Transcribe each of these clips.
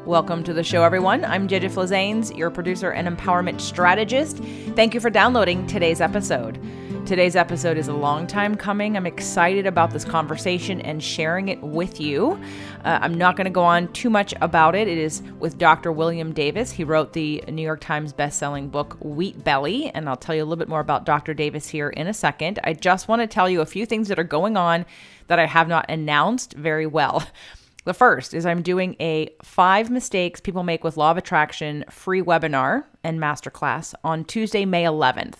Welcome to the show, everyone. I'm JJ Flazanes, your producer and empowerment strategist. Thank you for downloading today's episode. Today's episode is a long time coming. I'm excited about this conversation and sharing it with you. I'm not going to go on too much about it. It is with Dr. William Davis. He wrote the New York Times bestselling book, Wheat Belly, and I'll tell you a little bit more about Dr. Davis here in a second. I just want to tell you a few things that are going on that I have not announced very well. The first is I'm doing a 5 mistakes people make with law of attraction free webinar and masterclass on Tuesday, May 11th.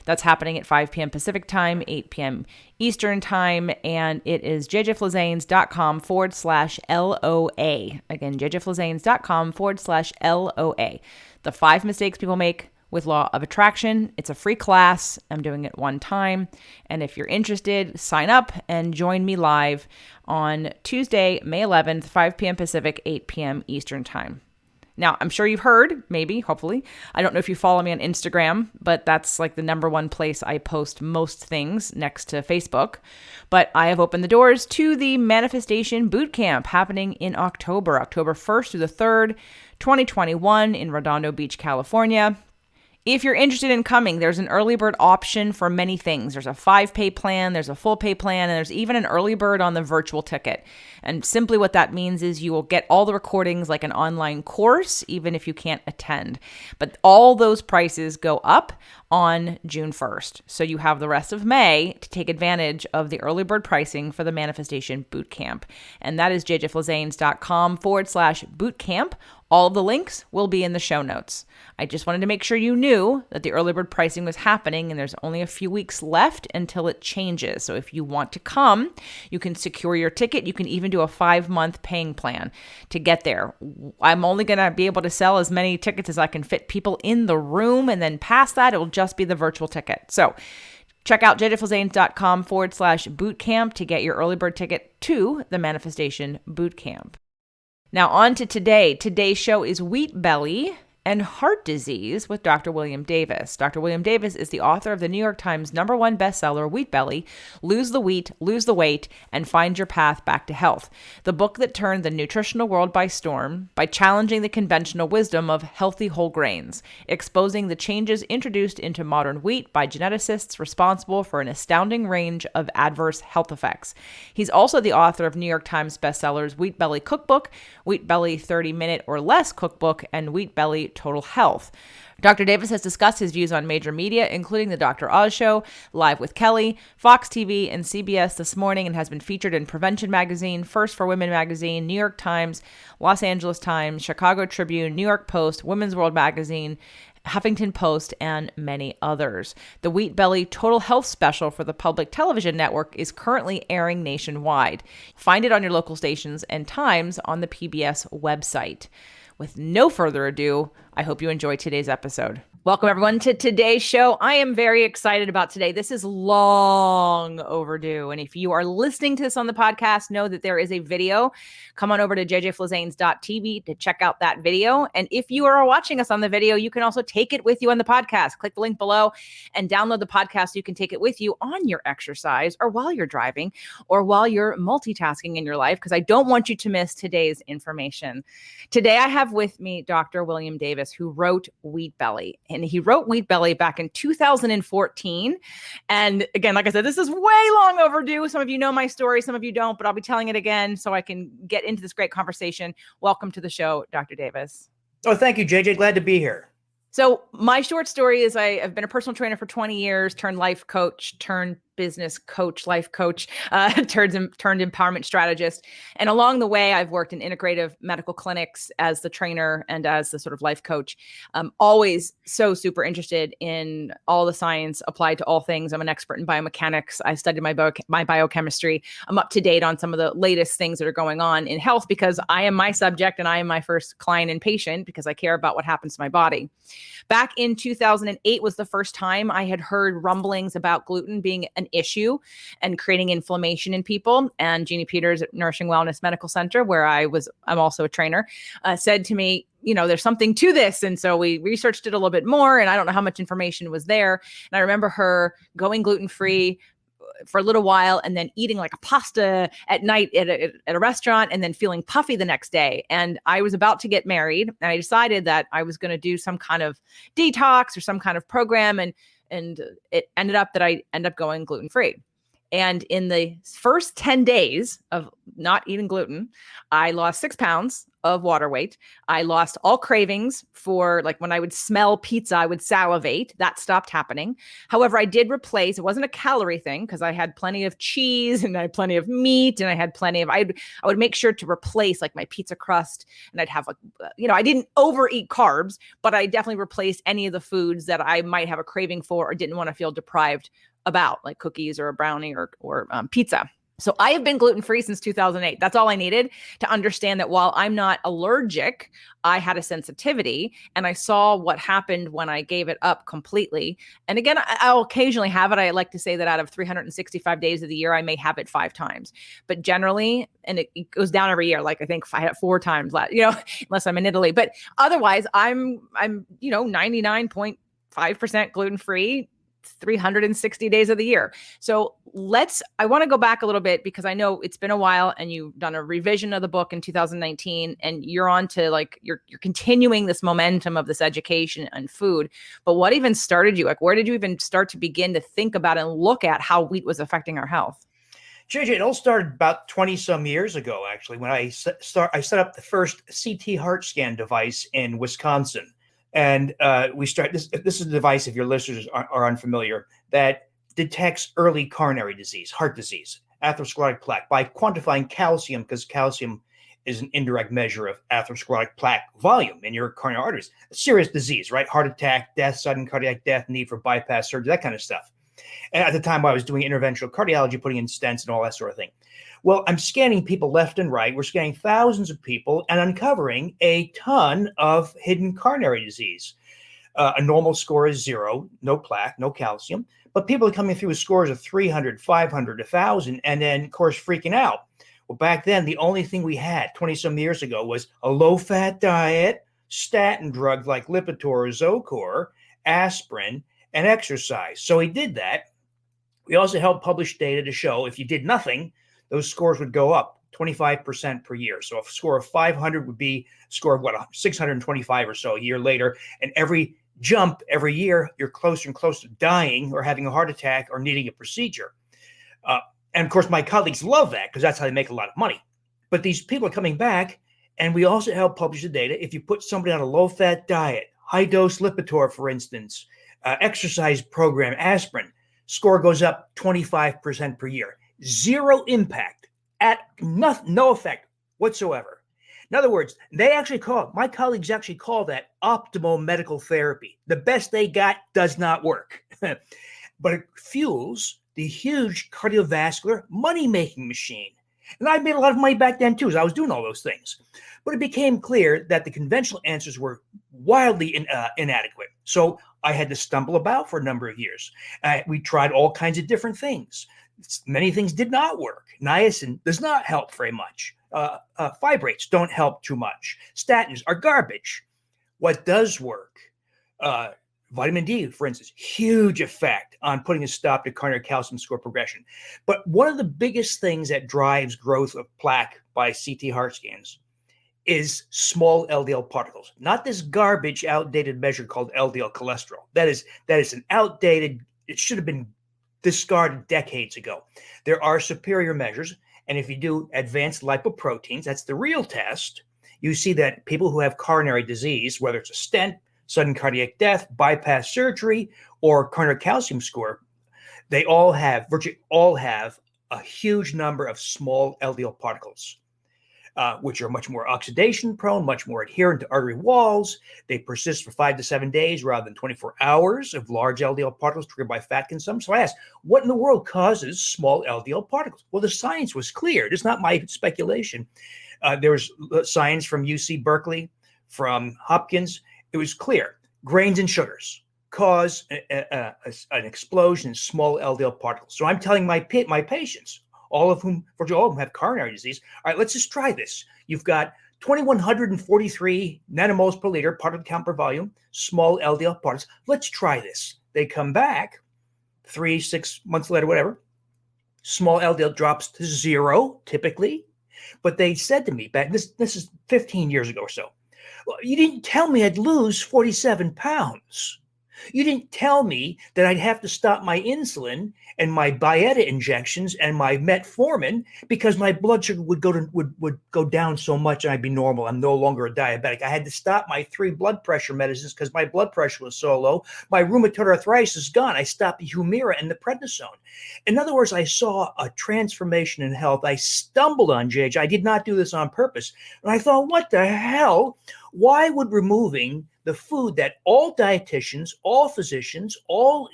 That's happening at 5 p.m. Pacific time, 8 p.m. Eastern time, and it is jjflazanes.com/LOA. Again, jjflazanes.com/LOA. The 5 mistakes people make with law of attraction. It's a free class. I'm doing it one time. And if you're interested, sign up and join me live on Tuesday, May 11th, 5 p.m. Pacific, 8 p.m. Eastern time. Now, I'm sure you've heard, maybe, hopefully. I don't know if you follow me on Instagram, but that's like the number one place I post most things next to Facebook. But I have opened the doors to the Manifestation Bootcamp happening in October 1st through the 3rd, 2021 in Redondo Beach, California. If you're interested in coming, there's an early bird option for many things. There's a 5-pay plan, there's a full pay plan, and there's even an early bird on the virtual ticket. And simply what that means is you will get all the recordings like an online course, even if you can't attend. But all those prices go up on June 1st. So you have the rest of May to take advantage of the early bird pricing for the Manifestation Bootcamp. And that is jjflazanes.com/bootcamp. All of the links will be in the show notes. I just wanted to make sure you knew that the early bird pricing was happening and there's only a few weeks left until it changes. So if you want to come, you can secure your ticket. You can even do a 5-month paying plan to get there. I'm only going to be able to sell as many tickets as I can fit people in the room. And then past that, it will just be the virtual ticket. So check out jjflazanes.com/bootcamp to get your early bird ticket to the Manifestation Bootcamp. Now on to today. Today's show is Wheat Belly and Heart Disease with Dr. William Davis. Dr. William Davis is the author of the New York Times #1 bestseller, Wheat Belly, Lose the Wheat, Lose the Weight, and Find Your Path Back to Health. The book that turned the nutritional world by storm by challenging the conventional wisdom of healthy whole grains, exposing the changes introduced into modern wheat by geneticists responsible for an astounding range of adverse health effects. He's also the author of New York Times bestsellers Wheat Belly Cookbook, Wheat Belly 30-Minute or Less Cookbook, and Wheat Belly Total Health. Dr. Davis has discussed his views on major media, including The Dr. Oz Show, Live with Kelly, Fox TV, and CBS This Morning, and has been featured in Prevention Magazine, First for Women Magazine, New York Times, Los Angeles Times, Chicago Tribune, New York Post, Women's World Magazine, Huffington Post, and many others. The Wheat Belly Total Health special for the public television network is currently airing nationwide. Find it on your local stations and times on the PBS website. With no further ado, I hope you enjoy today's episode. Welcome, everyone, to today's show. I am very excited about today. This is long overdue. And if you are listening to this on the podcast, know that there is a video. Come on over to jjflazanes.tv to check out that video. And if you are watching us on the video, you can also take it with you on the podcast. Click the link below and download the podcast so you can take it with you on your exercise or while you're driving or while you're multitasking in your life, because I don't want you to miss today's information. Today, I have with me Dr. William Davis, who wrote Wheat Belly. And he wrote Wheat Belly back in 2014. And again, like I said, this is way long overdue. Some of you know my story, some of you don't, but I'll be telling it again so I can get into this great conversation. Welcome to the show, Dr. Davis. Oh, thank you, JJ. Glad to be here. So my short story is I've been a personal trainer for 20 years, turned life coach, turned business coach, life coach, turned empowerment strategist. And along the way, I've worked in integrative medical clinics as the trainer and as the sort of life coach. Always so super interested in all the science applied to all things. I'm an expert in biomechanics. I studied my biochemistry. I'm up to date on some of the latest things that are going on in health because I am my subject and I am my first client and patient because I care about what happens to my body. Back in 2008 was the first time I had heard rumblings about gluten being an issue and creating inflammation in people. And Jeannie Peters at Nourishing Wellness Medical Center, where I'm also a trainer, said to me, there's something to this. And so we researched it a little bit more, and I don't know how much information was there. And I remember her going gluten-free, for a little while, and then eating like a pasta at night at a restaurant, and then feeling puffy the next day. And I was about to get married, and I decided that I was going to do some kind of detox or some kind of program, and it ended up that I ended up going gluten-free. And in the first 10 days of not eating gluten, I lost 6 pounds of water weight. I lost all cravings for, like, when I would smell pizza, I would salivate. That stopped happening. However, I did replace, it wasn't a calorie thing because I had plenty of cheese and I had plenty of meat and I had plenty of, I would make sure to replace like my pizza crust, and I'd have, I didn't overeat carbs, but I definitely replaced any of the foods that I might have a craving for or didn't want to feel deprived about, like cookies or a brownie or pizza. So I have been gluten-free since 2008. That's all I needed to understand that while I'm not allergic, I had a sensitivity, and I saw what happened when I gave it up completely. And again, I'll occasionally have it. I like to say that out of 365 days of the year, I may have it 5 times, but generally, and it goes down every year. Like I think I had it 4 times, unless I'm in Italy, but otherwise I'm 99.5% gluten-free 360 days of the year. So I want to go back a little bit because I know it's been a while and you've done a revision of the book in 2019 and you're on to you're continuing this momentum of this education and food. But what even started you? Like, where did you even start to begin to think about and look at how wheat was affecting our health? JJ, it all started about 20 some years ago, actually, when I set up the first CT heart scan device in Wisconsin. And we start this is a device, if your listeners are unfamiliar, that detects early coronary disease, heart disease, atherosclerotic plaque by quantifying calcium, because calcium is an indirect measure of atherosclerotic plaque volume in your coronary arteries. A serious disease, right? Heart attack, death, sudden cardiac death, need for bypass surgery, that kind of stuff. And at the time I was doing interventional cardiology, putting in stents and all that sort of thing. Well, I'm scanning people left and right. We're scanning thousands of people and uncovering a ton of hidden coronary disease. A normal score is 0, no plaque, no calcium. But people are coming through with scores of 300, 500, 1,000, and then, of course, freaking out. Well, back then, the only thing we had 20 some years ago was a low-fat diet, statin drugs like Lipitor, Zocor, aspirin, and exercise. So he did that. We also helped publish data to show if you did nothing, those scores would go up 25% per year. So a score of 500 would be a score of 625 or so a year later. And every jump every year, you're closer and closer to dying or having a heart attack or needing a procedure. And of course, my colleagues love that because that's how they make a lot of money. But these people are coming back, and we also help publish the data. If you put somebody on a low-fat diet, high-dose Lipitor, for instance, exercise program, aspirin, score goes up 25% per year. 0 impact, no effect whatsoever. In other words, my colleagues actually call that optimal medical therapy. The best they got does not work, but it fuels the huge cardiovascular money-making machine. And I made a lot of money back then too, as I was doing all those things. But it became clear that the conventional answers were wildly inadequate. So I had to stumble about for a number of years. We tried all kinds of different things. Many things did not work. Niacin does not help very much. Fibrates don't help too much. Statins are garbage. What does work? Vitamin D, for instance, huge effect on putting a stop to coronary calcium score progression. But one of the biggest things that drives growth of plaque by CT heart scans is small LDL particles, not this garbage, outdated measure called LDL cholesterol. That is an outdated, it should have been discarded decades ago. There are superior measures, and if you do advanced lipoproteins, that's the real test, you see that people who have coronary disease, whether it's a stent, sudden cardiac death, bypass surgery, or coronary calcium score, virtually all have a huge number of small LDL particles, which are much more oxidation prone, much more adherent to artery walls. They persist for 5 to 7 days rather than 24 hours of large LDL particles triggered by fat consumption. So I asked, what in the world causes small LDL particles? Well, the science was clear. It's not my speculation. There was science from UC Berkeley, from Hopkins. It was clear. Grains and sugars cause an explosion in small LDL particles. So I'm telling my patients, all of whom have coronary disease, all right, let's just try this. You've got 2,143 nanomoles per liter, particle count per volume, small LDL particles. Let's try this. They come back 3-6 months later, whatever. Small LDL drops to 0 typically. But they said to me back, this is 15 years ago or so, well, you didn't tell me I'd lose 47 pounds. You didn't tell me that I'd have to stop my insulin and my Byetta injections and my metformin because my blood sugar would go down so much and I'd be normal. I'm no longer a diabetic. I had to stop my 3 blood pressure medicines because my blood pressure was so low. My rheumatoid arthritis is gone. I stopped the Humira and the prednisone. In other words, I saw a transformation in health. I stumbled on JJ. I did not do this on purpose. And I thought, what the hell? Why would removing the food that all dietitians, all physicians, all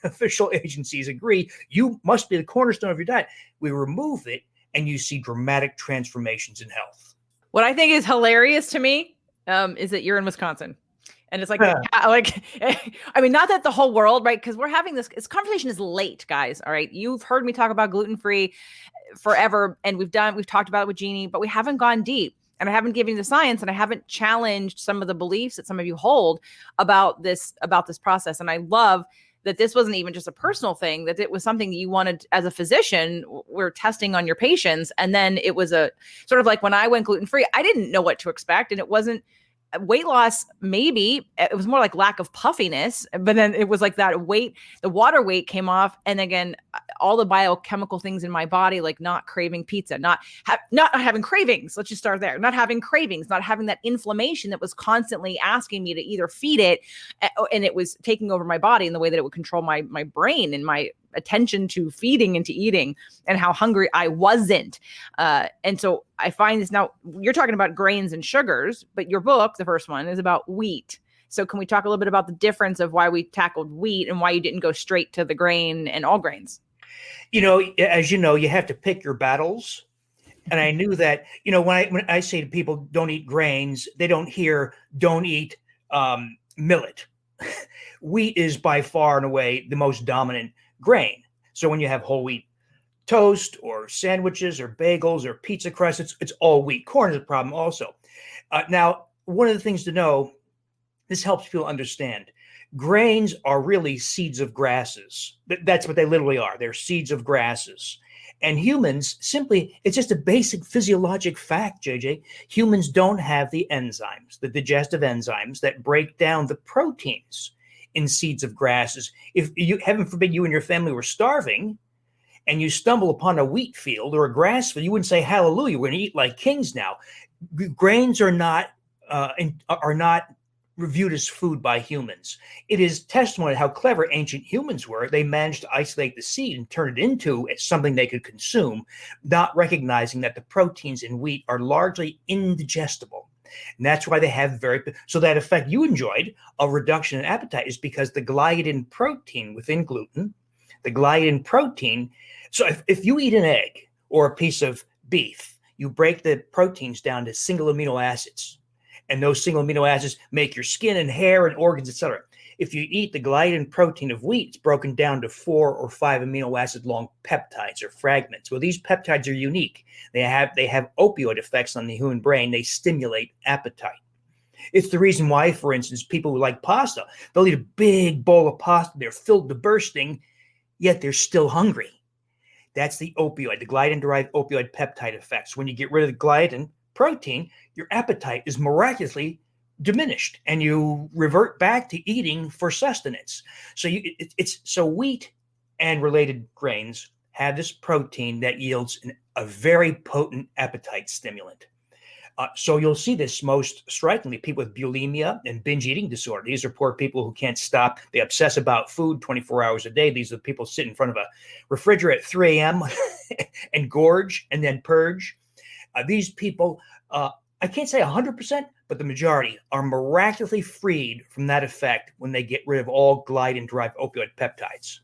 official agencies agree you must be the cornerstone of your diet, we remove it and you see dramatic transformations in health. What I think is hilarious to me is that you're in Wisconsin. And it's like, I mean, not that the whole world, right? Because we're having this conversation is late, guys. All right. You've heard me talk about gluten-free forever. And we've talked about it with Jeannie, but we haven't gone deep. And I haven't given you the science, and I haven't challenged some of the beliefs that some of you hold about this process. And I love that this wasn't even just a personal thing, that it was something that you wanted as a physician, we're testing on your patients. And then it was a sort of like when I went gluten-free, I didn't know what to expect. And it wasn't weight loss, maybe it was more like lack of puffiness, but then it was like that weight, the water weight came off. And again, all the biochemical things in my body, like not craving pizza, not having cravings. Let's just start there. Not having cravings, not having that inflammation that was constantly asking me to either feed it, and it was taking over my body in the way that it would control my brain and my attention to feeding and to eating, and how hungry I wasn't. And so I find this now, you're talking about grains and sugars, but your book, the first one, is about wheat. So can we talk a little bit about the difference of why we tackled wheat and why you didn't go straight to the grain and all grains? As you know, you have to pick your battles. And I knew that, when I say to people, don't eat grains, they don't hear, don't eat millet. Wheat is by far and away the most dominant grain. So when you have whole wheat toast or sandwiches or bagels or pizza crust, it's all wheat. Corn is a problem also. Now, one of the things to know, this helps people understand. Grains are really seeds of grasses. That's what they literally are. They're seeds of grasses. And humans simply, it's just a basic physiologic fact, JJ. Humans don't have the enzymes, the digestive enzymes that break down the proteins in seeds of grasses. If you, heaven forbid, you and your family were starving and you stumble upon a wheat field or a grass field, you wouldn't say, hallelujah, we're going to eat like kings now. Grains are not reviewed as food by humans. It is testimony to how clever ancient humans were. They managed to isolate the seed and turn it into something they could consume, not recognizing that the proteins in wheat are largely indigestible. And that's why they have so that effect you enjoyed, a reduction in appetite, is because the gliadin protein within gluten, the gliadin protein. So if you eat an egg or a piece of beef, you break the proteins down to single amino acids. And those single amino acids make your skin and hair and organs, etc. If you eat the gliadin protein of wheat, it's broken down to 4 or 5 amino acid long peptides or fragments. Well, these peptides are unique. They have opioid effects on the human brain. They stimulate appetite. It's the reason why, for instance, people who like pasta, they'll eat a big bowl of pasta. They're filled to bursting, yet they're still hungry. That's the opioid, the gliadin-derived opioid peptide effects. When you get rid of the gliadin protein, your appetite is miraculously diminished and you revert back to eating for sustenance. So wheat and related grains have this protein that yields a very potent appetite stimulant. So you'll see this most strikingly, people with bulimia and binge eating disorder. These are poor people who can't stop. They obsess about food 24 hours a day. These are the people sit in front of a refrigerator at 3 a.m. and gorge and then purge. These people, I can't say 100%, but the majority are miraculously freed from that effect when they get rid of all gliadin-derived opioid peptides.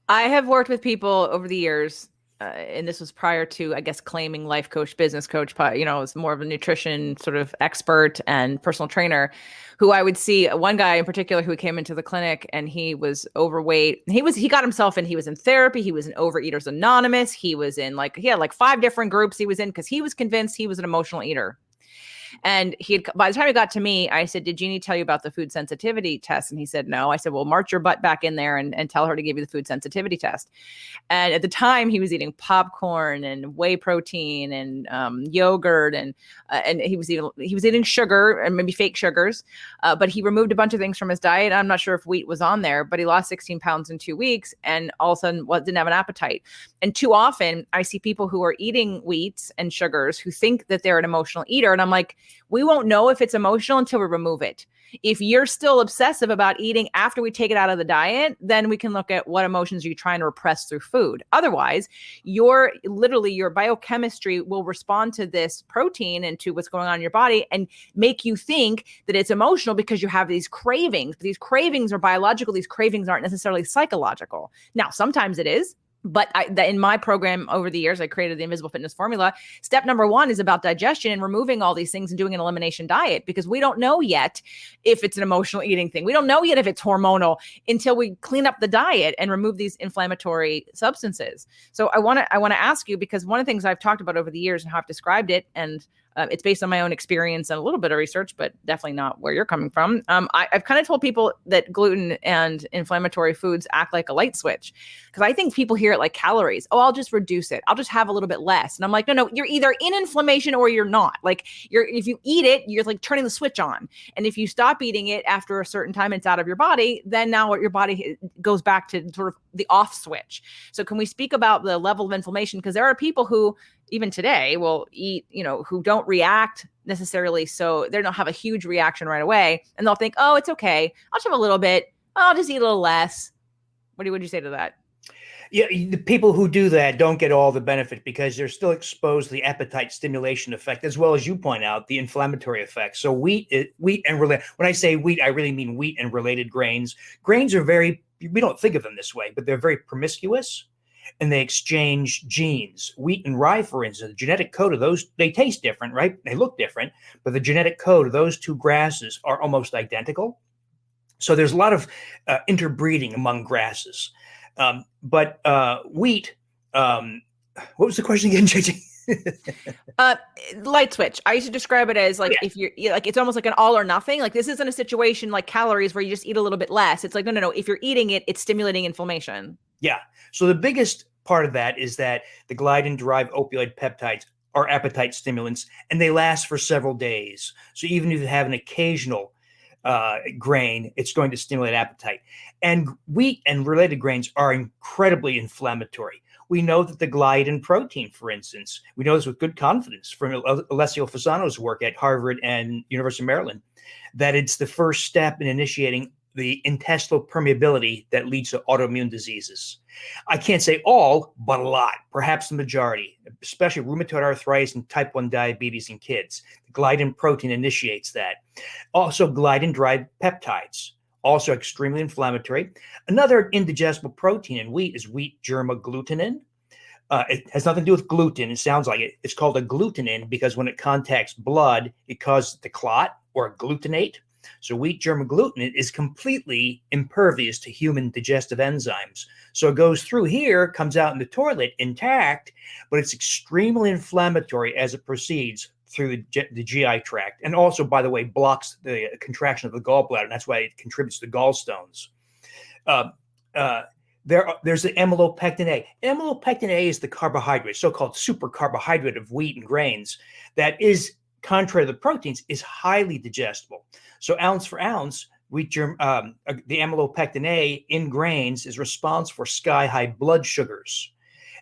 I have worked with people over the years, and this was prior to, I guess, claiming life coach, business coach, was more of a nutrition sort of expert and personal trainer, who I would see one guy in particular who came into the clinic and he was overweight. He got himself in, he was in therapy. He was in Overeaters Anonymous. He was in he had 5 different groups he was in because he was convinced he was an emotional eater. And by the time he got to me, I said, did Jeannie tell you about the food sensitivity test? And he said, no. I said, well, march your butt back in there and tell her to give you the food sensitivity test. And at the time he was eating popcorn and whey protein and yogurt and he was eating sugar and maybe fake sugars, but he removed a bunch of things from his diet. I'm not sure if wheat was on there, but he lost 16 pounds in 2 weeks and all of a sudden didn't have an appetite. And too often I see people who are eating wheats and sugars who think that they're an emotional eater. And I'm like, we won't know if it's emotional until we remove it. If you're still obsessive about eating after we take it out of the diet, then we can look at what emotions you're trying to repress through food. Otherwise, your biochemistry will respond to this protein and to what's going on in your body and make you think that it's emotional because you have these cravings. These cravings are biological. These cravings aren't necessarily psychological. Now, sometimes it is. But in my program over the years, I created the Invisible Fitness Formula. Step number 1 is about digestion and removing all these things and doing an elimination diet, because we don't know yet if it's an emotional eating thing. We don't know yet if it's hormonal until we clean up the diet and remove these inflammatory substances. So I want to ask you, because one of the things I've talked about over the years and how I've described it, and it's based on my own experience and a little bit of research, but definitely not where you're coming from. I've kind of told people that gluten and inflammatory foods act like a light switch, because I think people hear it like calories. Oh, I'll just reduce it. I'll just have a little bit less. And I'm like, no, you're either in inflammation or you're not. Like if you eat it, you're like turning the switch on. And if you stop eating it after a certain time, it's out of your body, then now your body goes back to sort of the off switch. So can we speak about the level of inflammation? Because there are people who even today will eat, who don't react necessarily. So they don't have a huge reaction right away. And they'll think, oh, it's okay. I'll just have a little bit. I'll just eat a little less. What would you say to that? Yeah, the people who do that don't get all the benefit because they're still exposed to the appetite stimulation effect, as well as you point out, the inflammatory effect. So wheat and related. When I say wheat, I really mean wheat and related grains. Grains are we don't think of them this way, but they're very promiscuous and they exchange genes. Wheat and rye, for instance, the genetic code of those, they taste different, right? They look different, but the genetic code of those two grasses are almost identical. So there's a lot of interbreeding among grasses. But wheat, what was the question again, JJ? Light switch. I used to describe it as like, if you're like, it's almost like an all or nothing. Like this isn't a situation like calories where you just eat a little bit less. It's like, no. If you're eating it, it's stimulating inflammation. Yeah. So the biggest part of that is that the gliadin-derived opioid peptides are appetite stimulants, and they last for several days. So even if you have an occasional grain, it's going to stimulate appetite. And wheat and related grains are incredibly inflammatory. We know that the gliadin protein, for instance, we know this with good confidence from Alessio Fasano's work at Harvard and University of Maryland, that it's the first step in initiating the intestinal permeability that leads to autoimmune diseases. I can't say all, but a lot, perhaps the majority, especially rheumatoid arthritis and type 1 diabetes in kids. The gliadin protein initiates that. Also, gliadin-derived peptides, also extremely inflammatory. Another indigestible protein in wheat is wheat germ agglutinin. It has nothing to do with gluten. It sounds like it. It's called agglutinin because when it contacts blood, it causes it to clot or agglutinate. So wheat germ agglutinin is completely impervious to human digestive enzymes. So it goes through here, comes out in the toilet intact, but it's extremely inflammatory as it proceeds through the GI tract. And also, by the way, blocks the contraction of the gallbladder. And that's why it contributes to gallstones. There's the amylopectin A. Amylopectin A is the carbohydrate, so-called super carbohydrate of wheat and grains that is, contrary to the proteins, is highly digestible. So ounce for ounce, the amylopectin A in grains is responsible for sky-high blood sugars.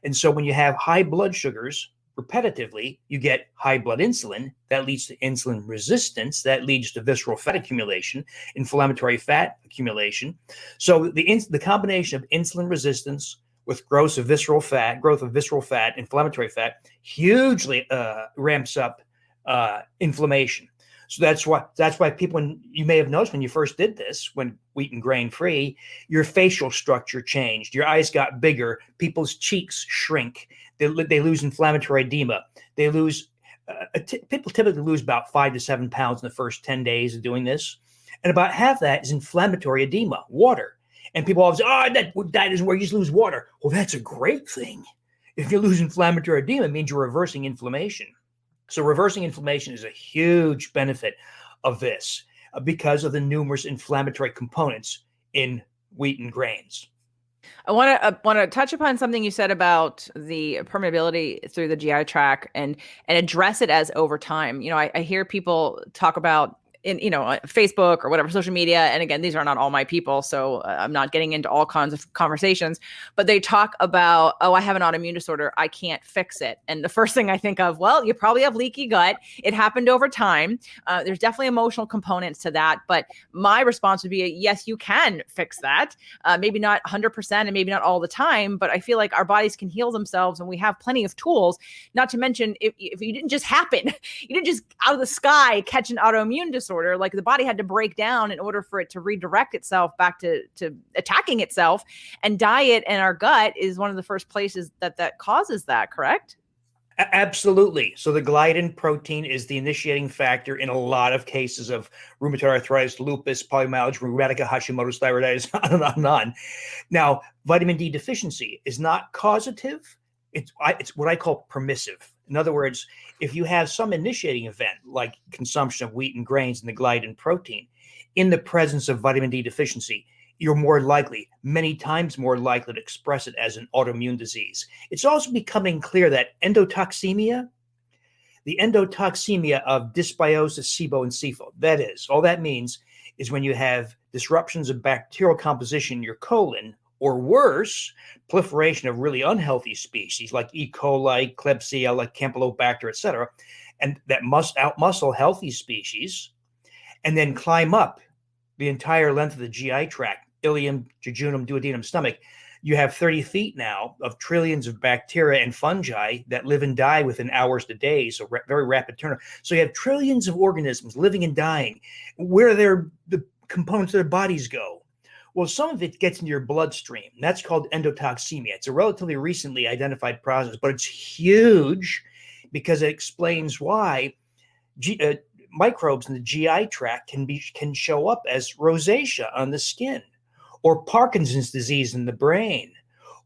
And so when you have high blood sugars repetitively, you get high blood insulin. That leads to insulin resistance. That leads to visceral fat accumulation, inflammatory fat accumulation. So the combination of insulin resistance with growth of visceral fat, inflammatory fat, hugely ramps up inflammation. So that's why people, when you may have noticed when you first did this, when wheat and grain free, your facial structure changed. Your eyes got bigger. People's cheeks shrink. They lose inflammatory edema. They lose. People typically lose about 5 to 7 pounds in the first 10 days of doing this, and about half that is inflammatory edema, water. And people always say, "Oh, that is where you just lose water." Well, that's a great thing. If you lose inflammatory edema, it means you're reversing inflammation. So reversing inflammation is a huge benefit of this because of the numerous inflammatory components in wheat and grains. I want to touch upon something you said about the permeability through the GI tract and address it as over time. I hear people talk about in Facebook or whatever social media, and again, these are not all my people, so I'm not getting into all kinds of conversations, but they talk about, oh, I have an autoimmune disorder, I can't fix it. And the first thing I think of, well, you probably have leaky gut, it happened over time. There's definitely emotional components to that, but my response would be, yes, you can fix that. Maybe not 100% and maybe not all the time, but I feel like our bodies can heal themselves and we have plenty of tools. Not to mention, if you didn't just happen, you didn't just out of the sky catch an autoimmune disorder. Like the body had to break down in order for it to redirect itself back to attacking itself. And diet and our gut is one of the first places that causes that, correct? Absolutely. So the gliadin protein is the initiating factor in a lot of cases of rheumatoid arthritis, lupus, polymyalgia rheumatica, Hashimoto's thyroiditis, on and on and on. Now, vitamin D deficiency is not causative. It's what I call permissive. In other words, if you have some initiating event like consumption of wheat and grains and the gliadin protein in the presence of vitamin D deficiency, you're more likely, many times more likely to express it as an autoimmune disease. It's also becoming clear that the endotoxemia of dysbiosis, SIBO, and SIFO, that is, all that means is when you have disruptions of bacterial composition in your colon, or worse, proliferation of really unhealthy species like E. coli, Klebsiella, Campylobacter, et cetera, and that must outmuscle healthy species and then climb up the entire length of the GI tract, ileum, jejunum, duodenum, stomach. You have 30 feet now of trillions of bacteria and fungi that live and die within hours to days, so very rapid turnover. So you have trillions of organisms living and dying. Where the components of their bodies go? Well, some of it gets into your bloodstream. That's called endotoxemia. It's a relatively recently identified process, but it's huge because it explains why microbes in the GI tract can show up as rosacea on the skin, or Parkinson's disease in the brain,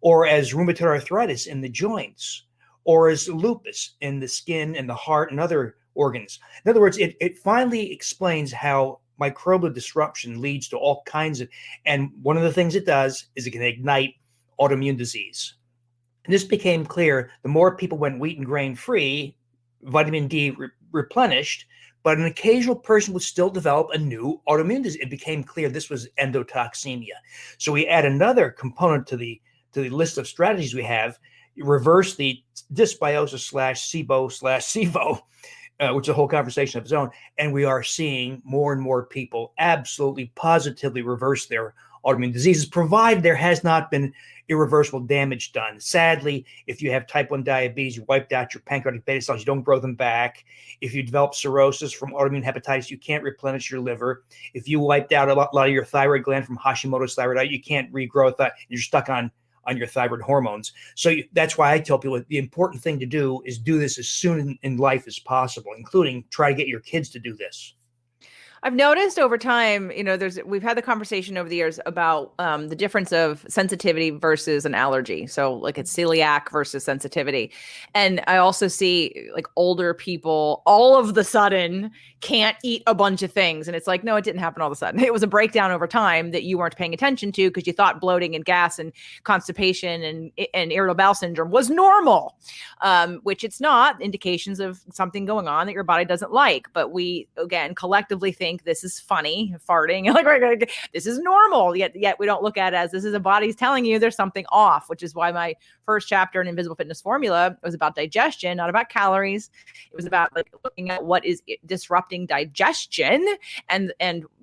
or as rheumatoid arthritis in the joints, or as lupus in the skin and the heart and other organs. In other words, it finally explains how microbial disruption leads to all kinds of, and one of the things it does is it can ignite autoimmune disease. And this became clear the more people went wheat and grain free, vitamin D replenished, but an occasional person would still develop a new autoimmune disease. It became clear this was endotoxemia. So we add another component to the list of strategies we have, reverse the dysbiosis /SIBO/SIFO, which is a whole conversation of its own. And we are seeing more and more people absolutely positively reverse their autoimmune diseases, provided there has not been irreversible damage done. Sadly, if you have type 1 diabetes, you wiped out your pancreatic beta cells, you don't grow them back. If you develop cirrhosis from autoimmune hepatitis, you can't replenish your liver. If you wiped out a lot of your thyroid gland from Hashimoto's thyroiditis, you can't regrow that. You're stuck on your thyroid hormones. So that's why I tell people the important thing to do is do this as soon in life as possible, including try to get your kids to do this. I've noticed over time, we've had the conversation over the years about the difference of sensitivity versus an allergy. So like it's celiac versus sensitivity. And I also see like older people all of the sudden can't eat a bunch of things. And it's like, no, it didn't happen all of a sudden. It was a breakdown over time that you weren't paying attention to because you thought bloating and gas and constipation and irritable bowel syndrome was normal, which it's not. Indications of something going on that your body doesn't like. But we, again, collectively think this is funny, farting, like this is normal. Yet we don't look at it as this is a body's telling you there's something off, which is why my first chapter in Invisible Fitness Formula was about digestion, not about calories. It was about like looking at what is disrupting digestion, and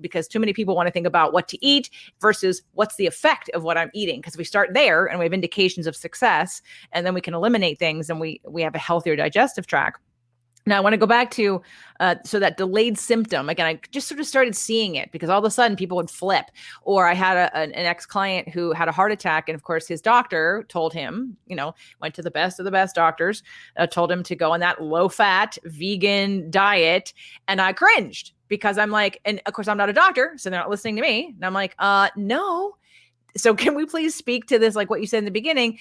because too many people want to think about what to eat versus what's the effect of what I'm eating. Because we start there and we have indications of success, and then we can eliminate things, and we have a healthier digestive tract. Now, I want to go back to, so that delayed symptom, again, I just sort of started seeing it because all of a sudden people would flip. Or I had an ex-client who had a heart attack. And of course, his doctor told him, went to the best of the best doctors, told him to go on that low-fat vegan diet. And I cringed because I'm like, and of course, I'm not a doctor, so they're not listening to me. And I'm like, no. So can we please speak to this, like what you said in the beginning?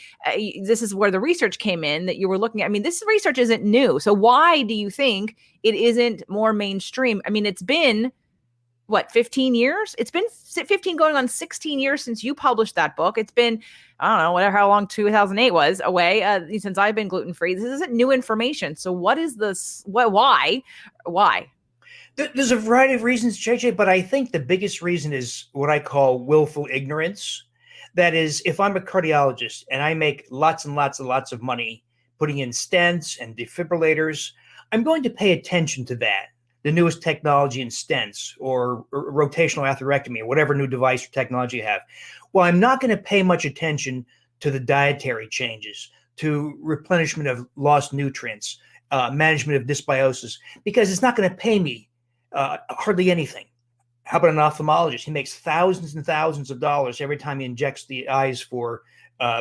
This is where the research came in that you were looking at. I mean, this research isn't new. So why do you think it isn't more mainstream? I mean, it's been, what, 15 years? It's been 15 going on 16 years since you published that book. It's been, I don't know, whatever, how long 2008 was away since I've been gluten-free. This isn't new information. So what is this? Why? There's a variety of reasons, JJ, but I think the biggest reason is what I call willful ignorance. That is, if I'm a cardiologist and I make lots and lots and lots of money putting in stents and defibrillators, I'm going to pay attention to that, the newest technology in stents or rotational atherectomy or whatever new device or technology you have. Well, I'm not going to pay much attention to the dietary changes, to replenishment of lost nutrients, management of dysbiosis, because it's not going to pay me hardly anything. How about an ophthalmologist? He makes thousands and thousands of dollars every time he injects the eyes for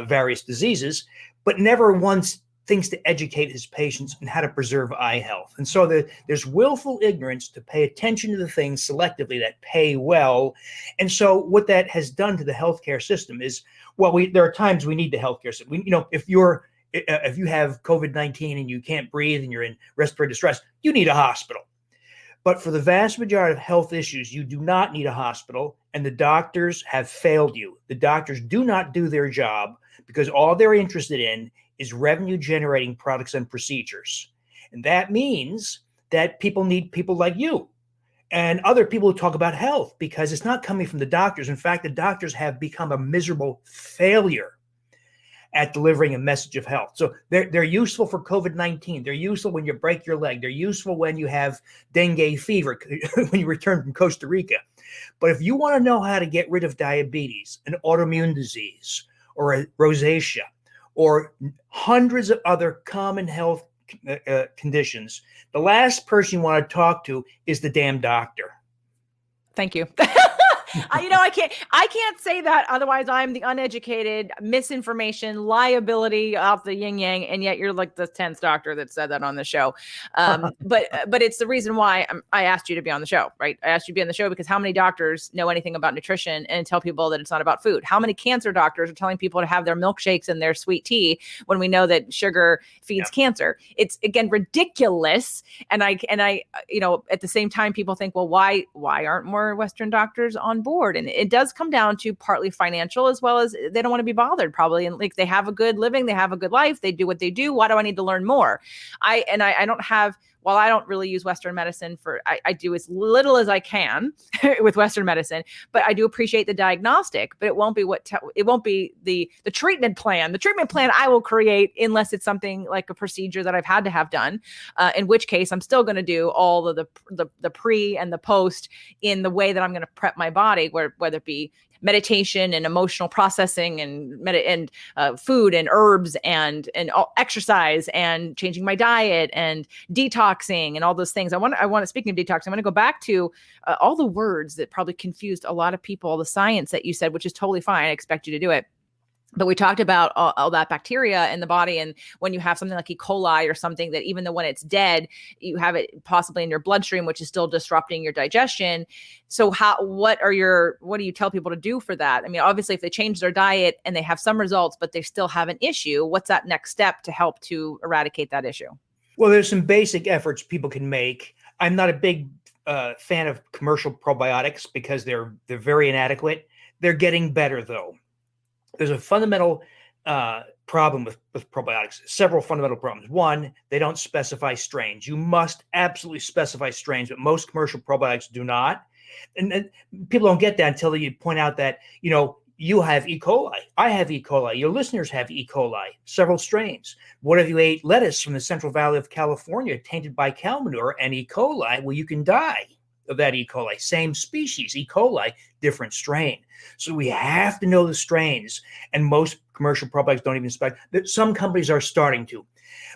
various diseases, but never once thinks to educate his patients on how to preserve eye health. And so there's willful ignorance to pay attention to the things selectively that pay well. And so what that has done to the healthcare system is, well, there are times we need the healthcare system. If you have COVID-19 and you can't breathe and you're in respiratory distress, you need a hospital. But for the vast majority of health issues, you do not need a hospital, and the doctors have failed you. The doctors do not do their job because all they're interested in is revenue-generating products and procedures. And that means that people need people like you and other people who talk about health, because it's not coming from the doctors. In fact, the doctors have become a miserable failure at delivering a message of health. So they're useful for COVID-19. They're useful when you break your leg. They're useful when you have dengue fever, when you return from Costa Rica. But if you want to know how to get rid of diabetes, an autoimmune disease, or a rosacea, or hundreds of other common health conditions, the last person you want to talk to is the damn doctor. Thank you. I can't say that. Otherwise, I'm the uneducated, misinformation, liability of the yin yang. And yet you're like the 10th doctor that said that on the show. But it's the reason why I asked you to be on the show, right? I asked you to be on the show because how many doctors know anything about nutrition and tell people that it's not about food? How many cancer doctors are telling people to have their milkshakes and their sweet tea when we know that sugar feeds cancer? It's, again, ridiculous. And I, at the same time, people think, well, why aren't more Western doctors on board? And it does come down to partly financial, as well as they don't want to be bothered, probably. And like, they have a good living, they have a good life, they do what they do. Why do I need to learn more? I don't really use Western medicine I do as little as I can with Western medicine, but I do appreciate the diagnostic, but it won't be the treatment plan. The treatment plan I will create unless it's something like a procedure that I've had to have done, in which case I'm still going to do all of the pre and the post in the way that I'm going to prep my body, whether it be meditation and emotional processing and food and herbs and exercise and changing my diet and detoxing and all those things. I want to, speaking of detox, I want to go back to all the words that probably confused a lot of people, the science that you said, which is totally fine. I expect you to do it. But we talked about all that bacteria in the body. And when you have something like E. coli or something that even though when it's dead, you have it possibly in your bloodstream, which is still disrupting your digestion. So what do you tell people to do for that? I mean, obviously, if they change their diet and they have some results, but they still have an issue, what's that next step to help to eradicate that issue? Well, there's some basic efforts people can make. I'm not a big fan of commercial probiotics because they're very inadequate. They're getting better, though. There's a fundamental problem with probiotics, several fundamental problems. One, they don't specify strains. You must absolutely specify strains, but most commercial probiotics do not. And people don't get that until you point out that, you have E. coli. I have E. coli. Your listeners have E. coli, several strains. What if you ate lettuce from the Central Valley of California tainted by cow manure and E. coli? Well, you can die of that E. coli. Same species, E. coli, different strain. So we have to know the strains, and most commercial probiotics don't even specify. Some companies are starting to.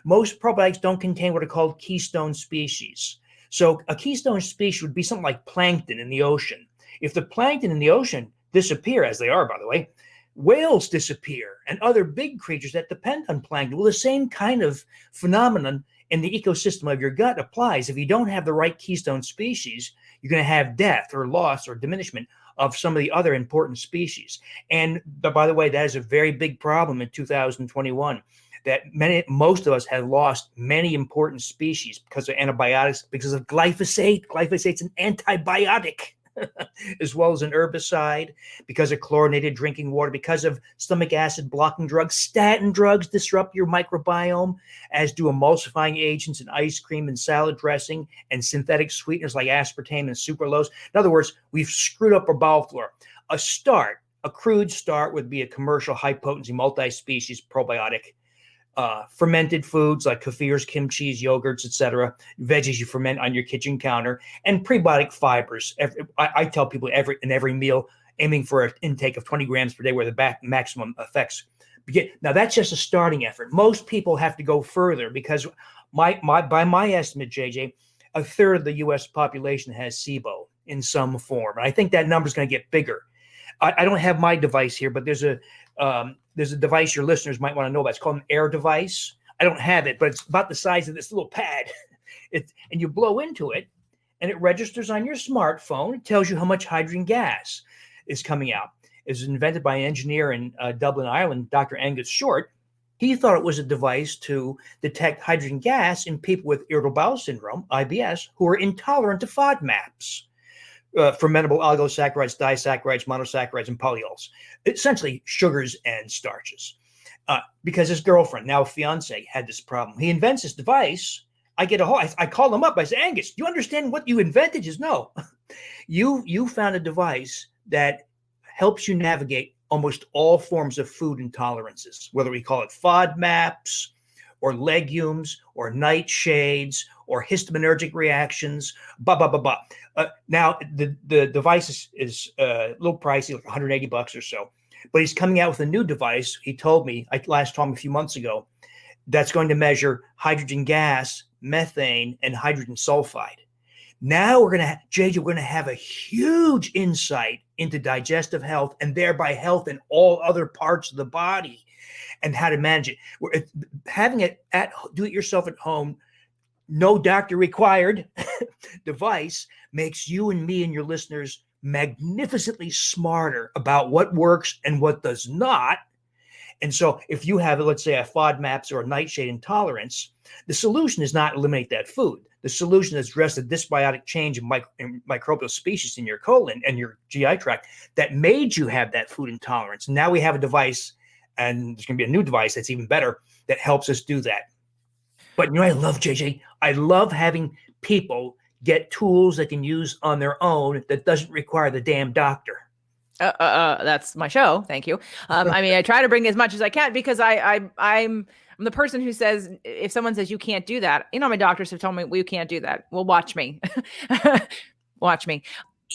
Most probiotics don't contain what are called keystone species. So a keystone species would be something like plankton in the ocean. If the plankton in the ocean disappear, as they are, by the way, whales disappear and other big creatures that depend on plankton. Well, the same kind of phenomenon in the ecosystem of your gut applies. If you don't have the right keystone species, you're going to have death or loss or diminishment of some of the other important species. And by the way, that is a very big problem in 2021, that most of us have lost many important species because of antibiotics, because of glyphosate. Glyphosate's an antibiotic as well as an herbicide, because of chlorinated drinking water, because of stomach acid blocking drugs. Statin drugs disrupt your microbiome, as do emulsifying agents in ice cream and salad dressing, and synthetic sweeteners like aspartame and sucralose. In other words, we've screwed up our bowel flora. A crude start would be a commercial high-potency multi-species probiotic. Fermented foods like kefirs, kimchis, yogurts, etc., veggies you ferment on your kitchen counter, and prebiotic fibers. I tell people every meal, aiming for an intake of 20 grams per day, where the maximum effects begin. Now, that's just a starting effort. Most people have to go further, because by my estimate, JJ, a third of the U.S. population has SIBO in some form. And I think that number is going to get bigger. I don't have my device here, but there's a device your listeners might want to know about. It's called an air device. I don't have it, but it's about the size of this little pad. And you blow into it, and it registers on your smartphone. It tells you how much hydrogen gas is coming out. It was invented by an engineer in Dublin, Ireland, Dr. Angus Short. He thought it was a device to detect hydrogen gas in people with irritable bowel syndrome, IBS, who are intolerant to FODMAPs. Fermentable oligosaccharides, disaccharides, monosaccharides, and polyols, essentially sugars and starches. Because his girlfriend, now fiance, had this problem. He invents this device. I call him up. I say, Angus, do you understand what you invented? He says, no. You found a device that helps you navigate almost all forms of food intolerances, whether we call it FODMAPs or legumes or nightshades or histaminergic reactions, now, the device is a little pricey, like $180 or so. But he's coming out with a new device. He told me, I last saw him a few months ago, that's going to measure hydrogen gas, methane, and hydrogen sulfide. Now we're going to have a huge insight into digestive health, and thereby health in all other parts of the body, and how to manage it. Having it do it yourself at home, no doctor required device makes you and me and your listeners magnificently smarter about what works and what does not. And so if you have, let's say, a FODMAPs or a nightshade intolerance, the solution is not eliminate that food. The solution is address the dysbiotic change in microbial species in your colon and your GI tract that made you have that food intolerance. Now we have a device, and there's going to be a new device that's even better, that helps us do that. But I love, JJ, I love having people get tools they can use on their own that doesn't require the damn doctor. That's my show. Thank you. I try to bring as much as I can, because I'm the person who says, if someone says you can't do that, my doctors have told me, well, you can't do that. Well, watch me. Watch me.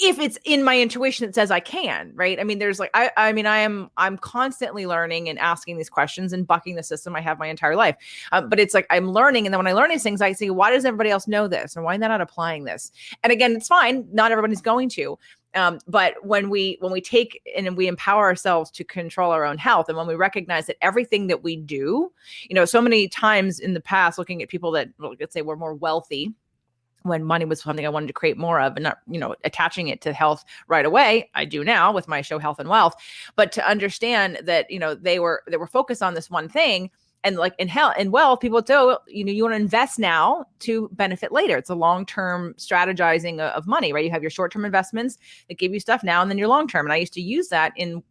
If it's in my intuition that says I can, right? There's I'm constantly learning and asking these questions and bucking the system I have my entire life. But it's like I'm learning. And then when I learn these things, I see, why does everybody else know this? And why are they not applying this? And again, it's fine. Not everybody's going to. But when we take and we empower ourselves to control our own health, and when we recognize that everything that we do, so many times in the past, looking at people that, let's say, were more wealthy, when money was something I wanted to create more of, and not, attaching it to health right away. I do now with my show Health and Wealth, but to understand that, they were focused on this one thing. And like in health and wealth, people do, you want to invest now to benefit later. It's a long-term strategizing of money, right? You have your short-term investments that give you stuff now, and then your long-term. And I used to use that in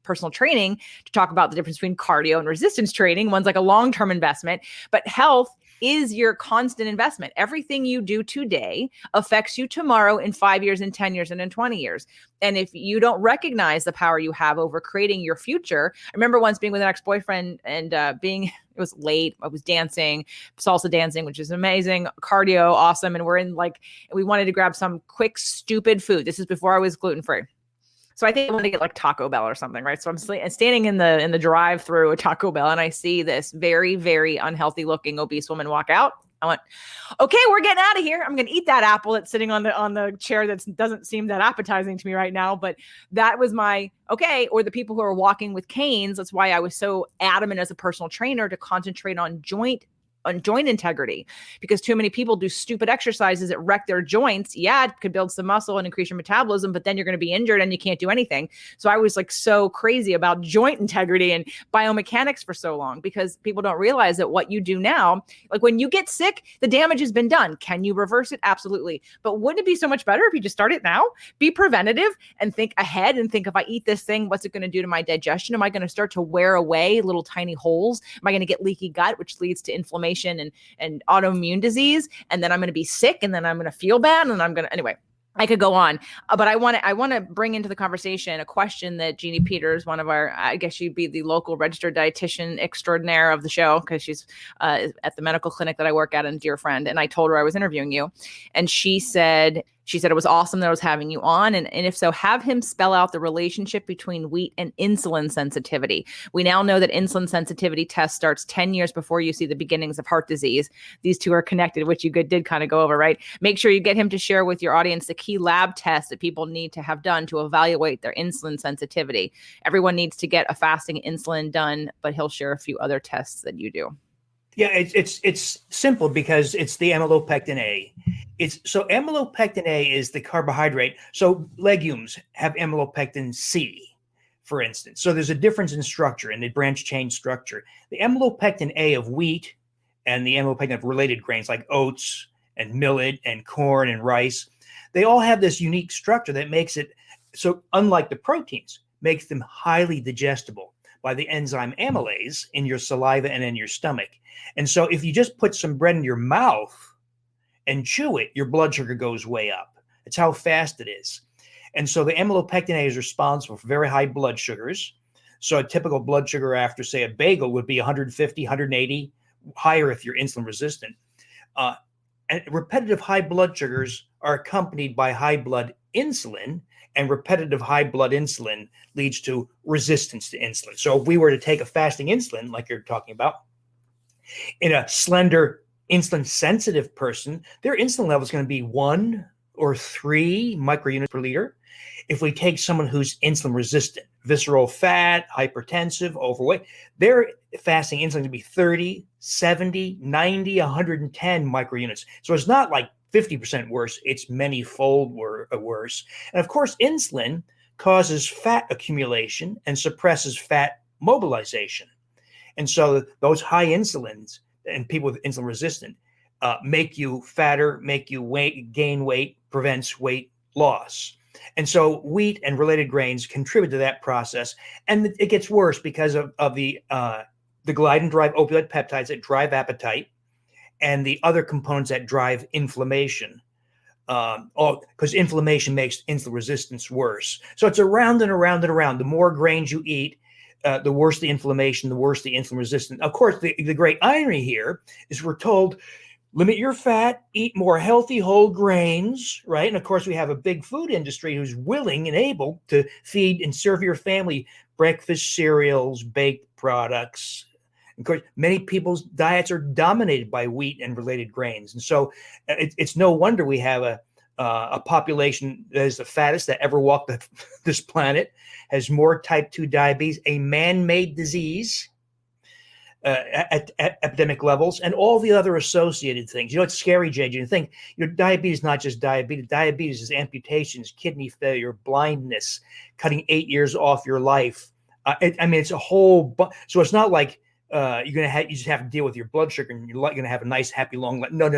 personal training to talk about the difference between cardio and resistance training. One's like a long-term investment, but health is your constant investment. Everything you do today affects you tomorrow, in 5 years, in 10 years, and in 20 years. And if you don't recognize the power you have over creating your future, I remember once being with an ex-boyfriend and it was late. I was dancing, salsa dancing, which is amazing, cardio, awesome. And we wanted to grab some quick, stupid food. This is before I was gluten-free. So I think I want to get like Taco Bell or something, right? So I'm standing in the drive-through at Taco Bell, and I see this very, very unhealthy looking obese woman walk out. I went, okay, we're getting out of here. I'm going to eat that apple that's sitting on the chair that doesn't seem that appetizing to me right now. But that was my, okay. Or the people who are walking with canes. That's why I was so adamant as a personal trainer to concentrate on joint on joint integrity, because too many people do stupid exercises that wreck their joints. Yeah, it could build some muscle and increase your metabolism, but then you're going to be injured and you can't do anything. So I was like so crazy about joint integrity and biomechanics for so long, because people don't realize that what you do now, like when you get sick, the damage has been done. Can you reverse it? Absolutely. But wouldn't it be so much better if you just start it now? Be preventative and think ahead and think, if I eat this thing, what's it going to do to my digestion? Am I going to start to wear away little tiny holes? Am I going to get leaky gut, which leads to inflammation and autoimmune disease? And then I'm going to be sick, and then I'm going to feel bad, and I'm going to, anyway. I could go on, but I want to bring into the conversation a question that Jeannie Peters, one of our, I guess she'd be the local registered dietitian extraordinaire of the show, because she's at the medical clinic that I work at, and a dear friend. And I told her I was interviewing you, and she said it was awesome that I was having you on. And if so, have him spell out the relationship between wheat and insulin sensitivity. We now know that insulin sensitivity test starts 10 years before you see the beginnings of heart disease. These two are connected, which you did kind of go over, right? Make sure you get him to share with your audience the key lab tests that people need to have done to evaluate their insulin sensitivity. Everyone needs to get a fasting insulin done, but he'll share a few other tests that you do. Yeah, it's simple, because it's the amylopectin A. So amylopectin A is the carbohydrate. So legumes have amylopectin C, for instance. So there's a difference in structure, in the branch chain structure. The amylopectin A of wheat and the amylopectin of related grains like oats and millet and corn and rice, they all have this unique structure that makes it so, unlike the proteins, makes them highly digestible by the enzyme amylase in your saliva and in your stomach. And so if you just put some bread in your mouth and chew it, your blood sugar goes way up. It's how fast it is. And so the amylopectin A is responsible for very high blood sugars. So a typical blood sugar after, say, a bagel would be 150, 180, higher if you're insulin resistant. And repetitive high blood sugars are accompanied by high blood insulin, and repetitive high blood insulin leads to resistance to insulin. So if we were to take a fasting insulin, like you're talking about, in a slender insulin sensitive person, their insulin level is going to be 1 or 3 microunits per liter. If we take someone who's insulin resistant, visceral fat, hypertensive, overweight, their fasting insulin is going to be 30, 70, 90, 110 microunits. So it's not like 50% worse, it's many-fold worse. And of course, insulin causes fat accumulation and suppresses fat mobilization. And so those high insulins and people with insulin resistant make you fatter, make you gain weight, prevents weight loss. And so wheat and related grains contribute to that process. And it gets worse because of the gliadin-derived opioid peptides that drive appetite, and the other components that drive inflammation, because inflammation makes insulin resistance worse. So it's around and around and around. The more grains you eat, the worse the inflammation, the worse the insulin resistance. Of course, the great irony here is we're told, limit your fat, eat more healthy whole grains, right? And of course, we have a big food industry who's willing and able to feed and serve your family breakfast cereals, baked products. Of course, many people's diets are dominated by wheat and related grains. And so it's no wonder we have a population that is the fattest that ever walked this planet, has more type 2 diabetes, a man-made disease at epidemic levels, and all the other associated things. You know, it's scary, JJ, to think diabetes is not just diabetes. Diabetes is amputations, kidney failure, blindness, cutting 8 years off your life. It's a whole so it's not like you just have to deal with your blood sugar and you're going to have a nice, happy, long life. No.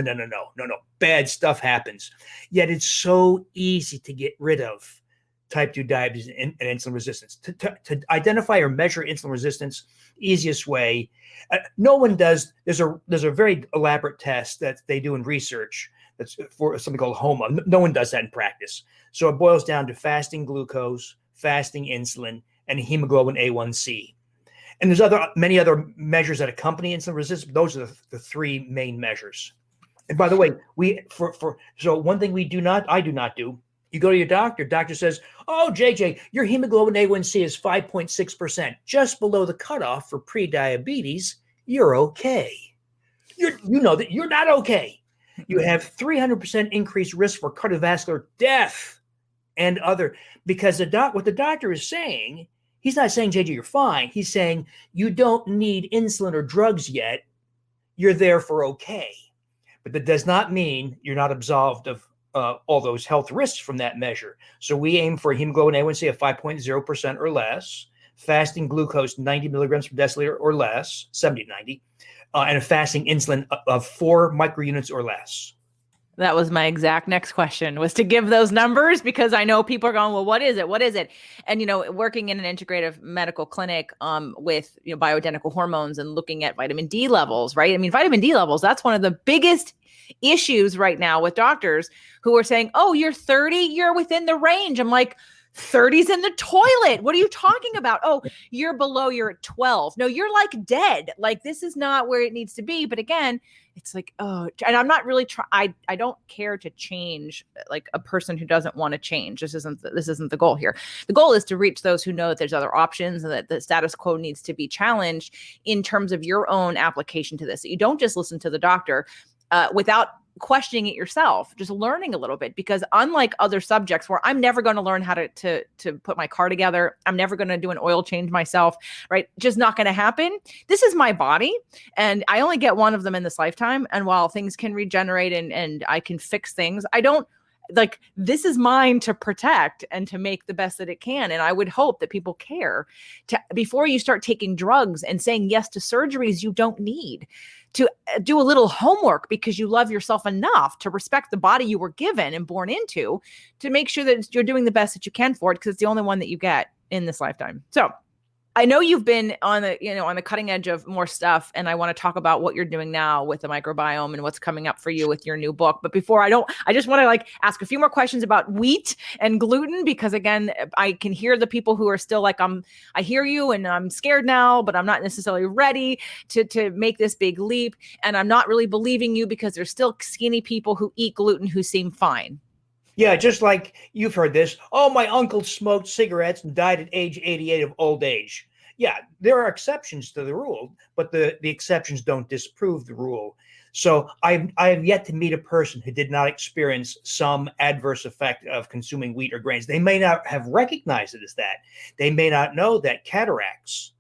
Bad stuff happens. Yet it's so easy to get rid of type 2 diabetes and insulin resistance. To identify or measure insulin resistance, easiest way, no one does. There's a very elaborate test that they do in research that's for something called HOMA. No one does that in practice. So it boils down to fasting glucose, fasting insulin, and hemoglobin A1C. And there's many other measures that accompany insulin resistance. Those are the 3 main measures. And by the way, so one thing I do not do. You go to your doctor says, "Oh, JJ, your hemoglobin A1C is 5.6%, just below the cutoff for pre-diabetes. You're okay." You know that you're not okay. You have 300% increased risk for cardiovascular death and other, because what the doctor is saying, he's not saying, JJ, you're fine. He's saying you don't need insulin or drugs yet. you're there for okay. But that does not mean you're not absolved of all those health risks from that measure. So we aim for a hemoglobin A1C of 5.0% or less, fasting glucose 90 milligrams per deciliter or less, 70 to 90, and a fasting insulin of 4 microunits or less. That was my exact next question, was to give those numbers, because I know people are going, well, what is it? What is it? And, working in an integrative medical clinic with, bioidentical hormones and looking at vitamin D levels, right? I mean, vitamin D levels, that's one of the biggest issues right now with doctors who are saying, oh, you're 30, you're within the range. I'm like, 30's in the toilet. What are you talking about? Oh, you're below, you're at 12. No, you're like dead. Like, this is not where it needs to be. But again, it's like, oh, and I'm not really I don't care to change like a person who doesn't want to change. This isn't the goal here. The goal is to reach those who know that there's other options and that the status quo needs to be challenged in terms of your own application to this. So you don't just listen to the doctor without questioning it yourself, just learning a little bit, because unlike other subjects where I'm never going to learn how to put my car together, I'm never going to do an oil change myself, right? Just not going to happen. This is my body, and I only get one of them in this lifetime. And while things can regenerate and I can fix things, I don't, like, this is mine to protect and to make the best that it can. And I would hope that people care before you start taking drugs and saying yes to surgeries you don't need, to do a little homework because you love yourself enough to respect the body you were given and born into, to make sure that you're doing the best that you can for it, because it's the only one that you get in this lifetime. So I know you've been on the cutting edge of more stuff, and I want to talk about what you're doing now with the microbiome and what's coming up for you with your new book. But before I just want to ask a few more questions about wheat and gluten, because again, I can hear the people who are still like, I hear you and I'm scared now, but I'm not necessarily ready to make this big leap. And I'm not really believing you because there's still skinny people who eat gluten who seem fine. Yeah, just like you've heard this. Oh, my uncle smoked cigarettes and died at age 88 of old age. Yeah, there are exceptions to the rule, but the exceptions don't disprove the rule. So I have yet to meet a person who did not experience some adverse effect of consuming wheat or grains. They may not have recognized it as that. They may not know that cataracts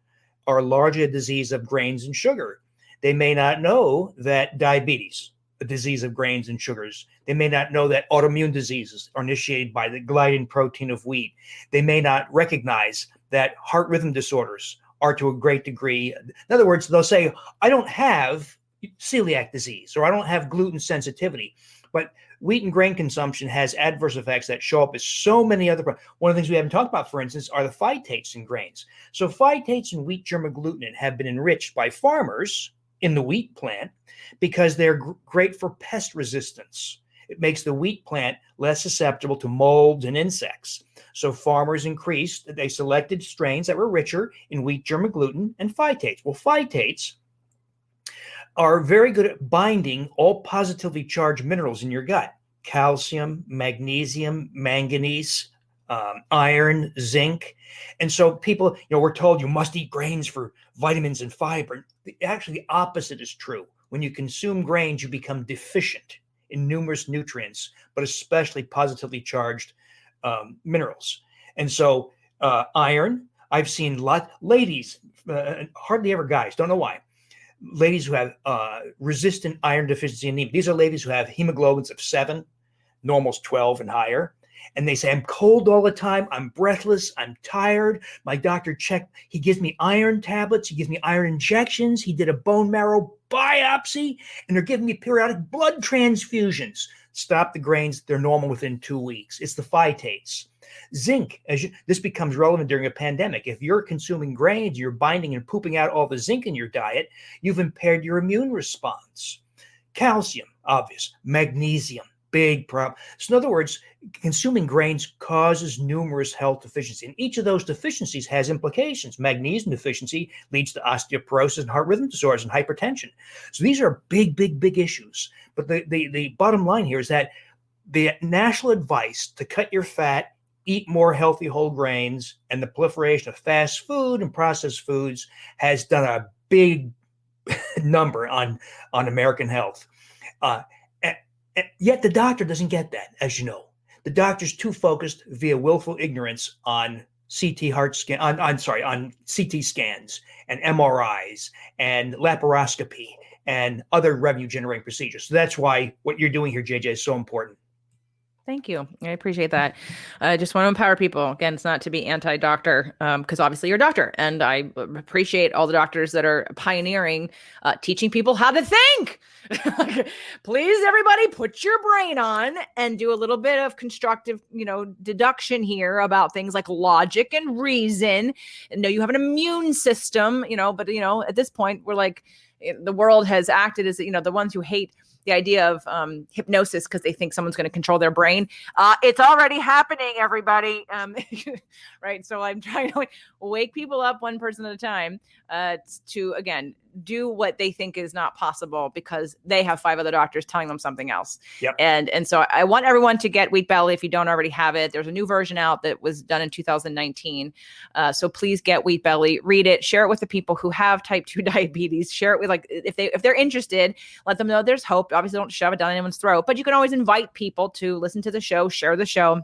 are largely a disease of grains and sugar. They may not know that diabetes, a disease of grains and sugars. They may not know that autoimmune diseases are initiated by the gliadin protein of wheat. They may not recognize that heart rhythm disorders are to a great degree. In other words, they'll say, I don't have celiac disease or I don't have gluten sensitivity. But wheat and grain consumption has adverse effects that show up as so many other problems. One of the things we haven't talked about, for instance, are the phytates in grains. So phytates in wheat germ agglutinin have been enriched by farmers in the wheat plant because they're great for pest resistance. It makes the wheat plant less susceptible to molds and insects. So farmers they selected strains that were richer in wheat germ agglutinin and phytates. Well, phytates are very good at binding all positively charged minerals in your gut: calcium, magnesium, manganese, iron, zinc. And so people, we're told you must eat grains for vitamins and fiber. Actually, the opposite is true. When you consume grains, you become deficient in numerous nutrients, but especially positively charged minerals. And so iron, I've seen ladies, hardly ever guys, don't know why, ladies who have resistant iron deficiency anemia. These are ladies who have hemoglobins of 7, normal's 12 and higher. And they say, I'm cold all the time. I'm breathless. I'm tired. My doctor checked. He gives me iron tablets. He gives me iron injections. He did a bone marrow biopsy, and they're giving me periodic blood transfusions. Stop the grains. They're normal within 2 weeks. It's the phytates. Zinc, this becomes relevant during a pandemic. If you're consuming grains, you're binding and pooping out all the zinc in your diet, you've impaired your immune response. Calcium, obvious. Magnesium, big problem. So in other words, consuming grains causes numerous health deficiencies. And each of those deficiencies has implications. Magnesium deficiency leads to osteoporosis and heart rhythm disorders and hypertension. So these are big, big, big issues. But the bottom line here is that the national advice to cut your fat, eat more healthy whole grains, and the proliferation of fast food and processed foods has done a big number on American health. Yet the doctor doesn't get that, as you know. The doctor's too focused via willful ignorance on CT on CT scans and MRIs and laparoscopy and other revenue generating procedures. So that's why what you're doing here, JJ, is so important. Thank you. I appreciate that. I just want to empower people. Again, it's not to be anti-doctor, because obviously you're a doctor, and I appreciate all the doctors that are pioneering, teaching people how to think. Please, everybody, put your brain on and do a little bit of constructive, deduction here about things like logic and reason. And know you have an immune system, but at this point, we're like, the world has acted as, the ones who hate the idea of hypnosis because they think someone's going to control their brain. It's already happening, everybody. Right. So I'm trying to wake people up one person at a time to, again, do what they think is not possible because they have 5 other doctors telling them something else. Yep. And so I want everyone to get Wheat Belly if you don't already have it. There's a new version out that was done in 2019. So please get Wheat Belly, read it, share it with the people who have type 2 diabetes, share it with, like, if they're interested, let them know there's hope. Obviously don't shove it down anyone's throat, but you can always invite people to listen to the show, share the show.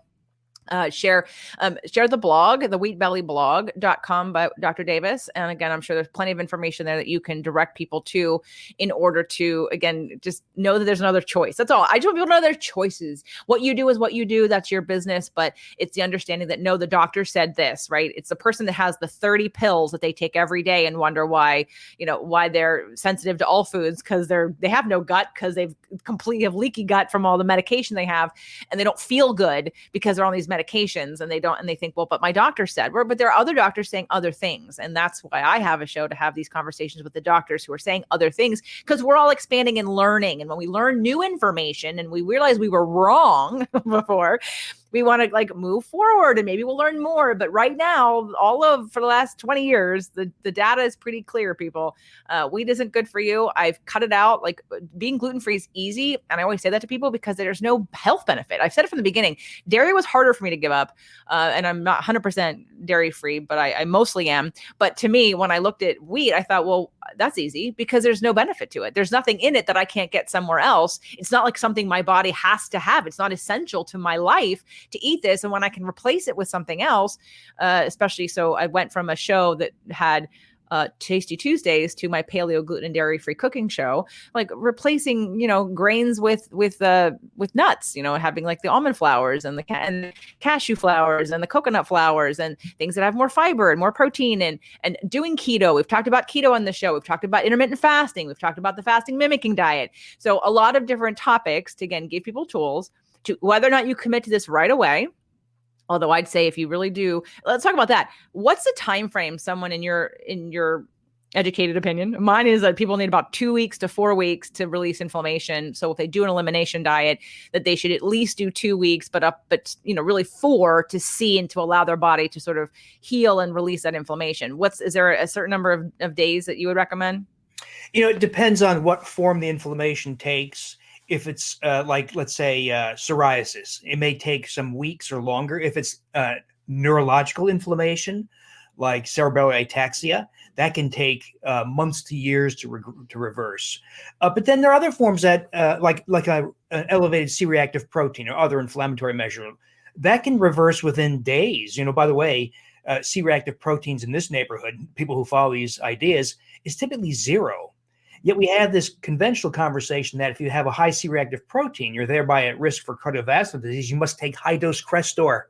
Share the blog, the wheatbellyblog.com by Dr. Davis. And again, I'm sure there's plenty of information there that you can direct people to in order to, again, just know that there's another choice. That's all. I just want people to know their choices. What you do is what you do. That's your business. But it's the understanding that, no, the doctor said this, right? It's the person that has the 30 pills that they take every day and wonder why they're sensitive to all foods, because they have no gut, because they've completely have leaky gut from all the medication they have, and they don't feel good because they're on these medications, and they think, well, but my doctor said, but there are other doctors saying other things. And that's why I have a show, to have these conversations with the doctors who are saying other things, because we're all expanding and learning. And when we learn new information and we realize we were wrong before, we want to move forward, and maybe we'll learn more. But right now, for the last 20 years, the data is pretty clear, people. Wheat isn't good for you. I've cut it out. Being gluten-free is easy. And I always say that to people because there's no health benefit. I've said it from the beginning. Dairy was harder for me to give up. And I'm not 100% dairy-free, but I mostly am. But to me, when I looked at wheat, I thought, well, that's easy, because there's no benefit to it. There's nothing in it that I can't get somewhere else. It's not like something my body has to have. It's not essential to my life to eat this. And when I can replace it with something else, especially, so I went from a show that had Tasty Tuesdays to my paleo gluten and dairy free cooking show, replacing, grains with nuts, having the almond flours and the cashew flours and the coconut flours and things that have more fiber and more protein, and doing keto. We've talked about keto on the show. We've talked about intermittent fasting. We've talked about the fasting mimicking diet. So a lot of different topics to, again, give people tools to, whether or not you commit to this right away. Although I'd say if you really do, let's talk about that. What's the time frame, someone in your educated opinion? Mine is that people need about 2 weeks to 4 weeks to release inflammation. So if they do an elimination diet, that they should at least do 2 weeks, but really 4 to see, and to allow their body to sort of heal and release that inflammation. Is there a certain number of days that you would recommend? It depends on what form the inflammation takes. If it's let's say psoriasis, it may take some weeks or longer. If it's neurological inflammation, like cerebral ataxia, that can take months to years to reverse. But then there are other forms that, like an elevated C-reactive protein or other inflammatory measure, that can reverse within days. By the way, C-reactive proteins in this neighborhood, people who follow these ideas, is typically 0. Yet we have this conventional conversation that if you have a high C-reactive protein, you're thereby at risk for cardiovascular disease. You must take high-dose Crestor.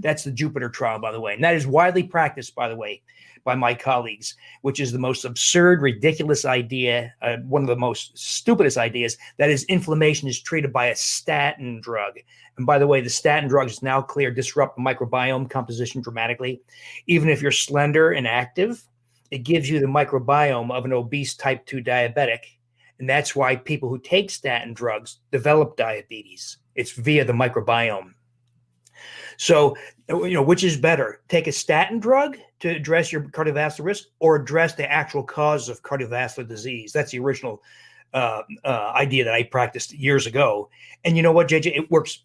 That's the Jupiter trial, by the way. And that is widely practiced, by the way, by my colleagues, which is the most absurd, ridiculous idea, one of the most stupidest ideas, that is, inflammation is treated by a statin drug. And by the way, the statin drugs is now clear disrupt the microbiome composition dramatically. Even if you're slender and active, it gives you the microbiome of an obese type 2 diabetic. And that's why people who take statin drugs develop diabetes. It's via the microbiome. So, which is better? Take a statin drug to address your cardiovascular risk, or address the actual cause of cardiovascular disease? That's the original idea that I practiced years ago. And you know what, JJ? It works.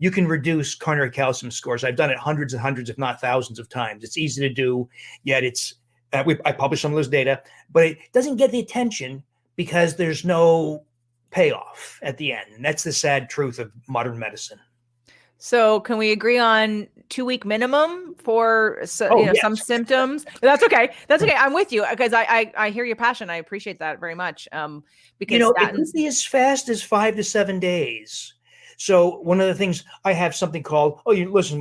You can reduce coronary calcium scores. I've done it hundreds and hundreds, if not thousands of times. It's easy to do, yet it's I published some of those data, but it doesn't get the attention because there's no payoff at the end. And that's the sad truth of modern medicine. So can we agree on 2-week minimum for Oh, some yes. symptoms? That's okay. That's okay. I'm with you because I hear your passion. I appreciate that very much. Because It statins. could be as fast as 5 to 7 days. So one of the things I have something called, oh, you listen,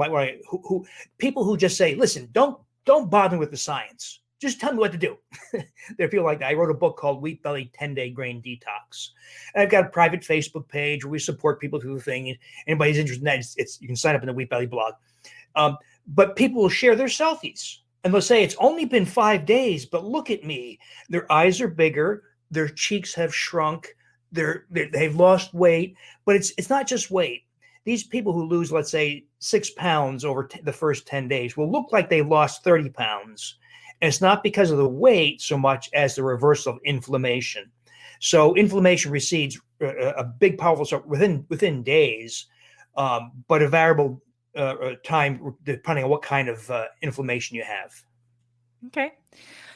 who people who just say, listen, don't bother with the science. Just tell me what to do. There are people like that. I wrote a book called Wheat Belly 10-Day Grain Detox. And I've got a private Facebook page where we support people through the thing. Anybody's interested in that, you can sign up in the Wheat Belly blog. But people will share their selfies and they'll say, it's only been 5 days, but look at me. Their eyes are bigger. Their cheeks have shrunk. They've lost weight, but it's not just weight. These people who lose, let's say, 6 pounds over the first 10 days will look like they lost 30 pounds. And it's not because of the weight so much as the reversal of inflammation. So inflammation recedes a big, powerful start within days, but a variable time depending on what kind of inflammation you have. Okay.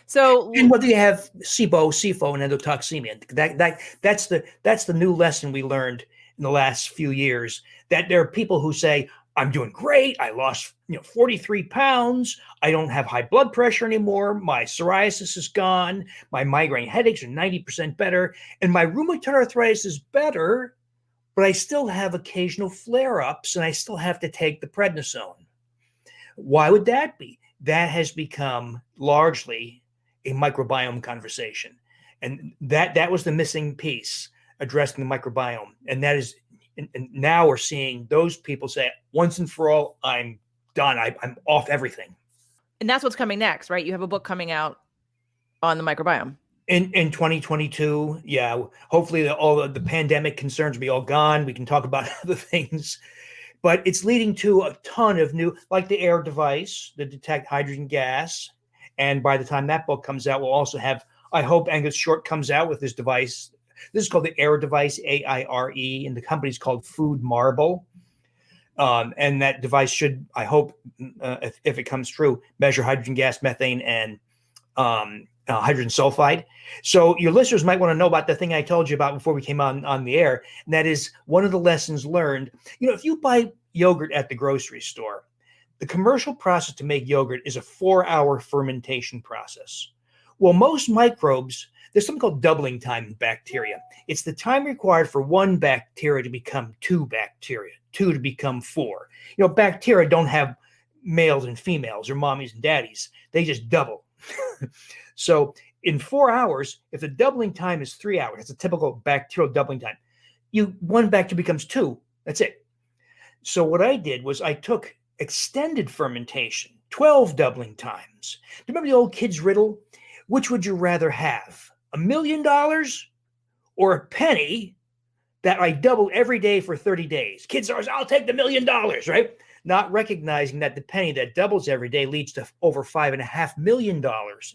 So and whether you have SIBO, SIFO, and endotoxemia, that's the new lesson we learned in the last few years. That there are people who say, "I'm doing great. I lost 43 pounds. I don't have high blood pressure anymore. My psoriasis is gone. My migraine headaches are 90% better, and my rheumatoid arthritis is better, but I still have occasional flare-ups, and I still have to take the prednisone." Why would that be? That has become largely a microbiome conversation. And that was the missing piece, addressing the microbiome. And that is, and now we're seeing those people say, once and for all, I'm done. I'm off everything. And that's what's coming next, right? You have a book coming out on the microbiome. In 2022, yeah. Hopefully all the pandemic concerns will be all gone. We can talk about other things. But it's leading to a ton of new, like the AIR device, the detect hydrogen gas. And by the time that book comes out, we'll also have, I hope Angus Short comes out with this device. This is called the AIR device, AIRE, and the company's called Food Marble. And that device should, I hope, if it comes true, measure hydrogen gas, methane, and hydrogen sulfide. So your listeners might want to know about the thing I told you about before we came on the air. And that is one of the lessons learned. If you buy yogurt at the grocery store, the commercial process to make yogurt is a 4-hour fermentation process. Well, most microbes, there's something called doubling time in bacteria. It's the time required for one bacteria to become two bacteria, two to become four. Bacteria don't have males and females or mommies and daddies. They just double. So in 4 hours, if the doubling time is 3 hours, it's a typical bacterial doubling time. One bacteria becomes two. That's it. So what I did was I took extended fermentation, 12 doubling times. Do you remember the old kids' riddle? Which would you rather have? $1 million or a penny that I double every day for 30 days? Kids are, I'll take the $1 million, right? Not recognizing that the penny that doubles every day leads to over $5.5 million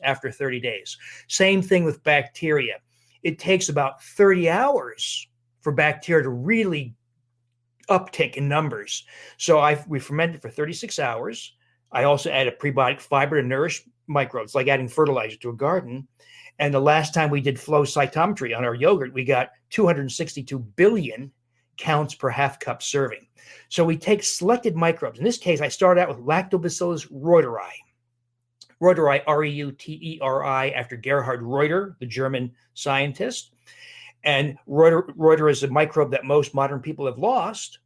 after 30 days. Same thing with bacteria. It takes about 30 hours for bacteria to really uptick in numbers. So we fermented for 36 hours. I also added prebiotic fiber to nourish microbes, like adding fertilizer to a garden. And the last time we did flow cytometry on our yogurt, we got 262 billion counts per half cup serving. So we take selected microbes. In this case, I started out with Lactobacillus reuteri. Reuteri, Reuteri, after Gerhard Reuter, the German scientist. And Reuter is a microbe that most modern people have lost.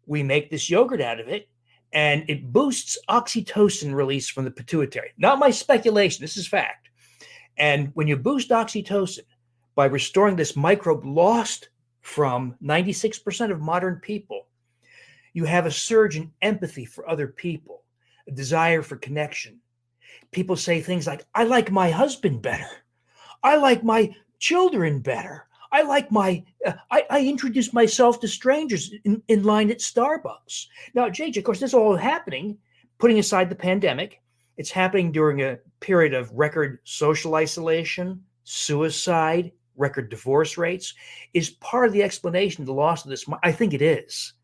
We make this yogurt out of it, and it boosts oxytocin release from the pituitary. Not my speculation, this is fact. And when you boost oxytocin by restoring this microbe lost from 96% of modern people, you have a surge in empathy for other people, a desire for connection. People say things like, I like my husband better. I like my children better. I like I introduce myself to strangers in line at Starbucks. Now, JJ, of course, this is all happening, putting aside the pandemic. It's happening during a period of record social isolation, suicide, record divorce rates. Is part of the explanation of the loss of this? I think it is.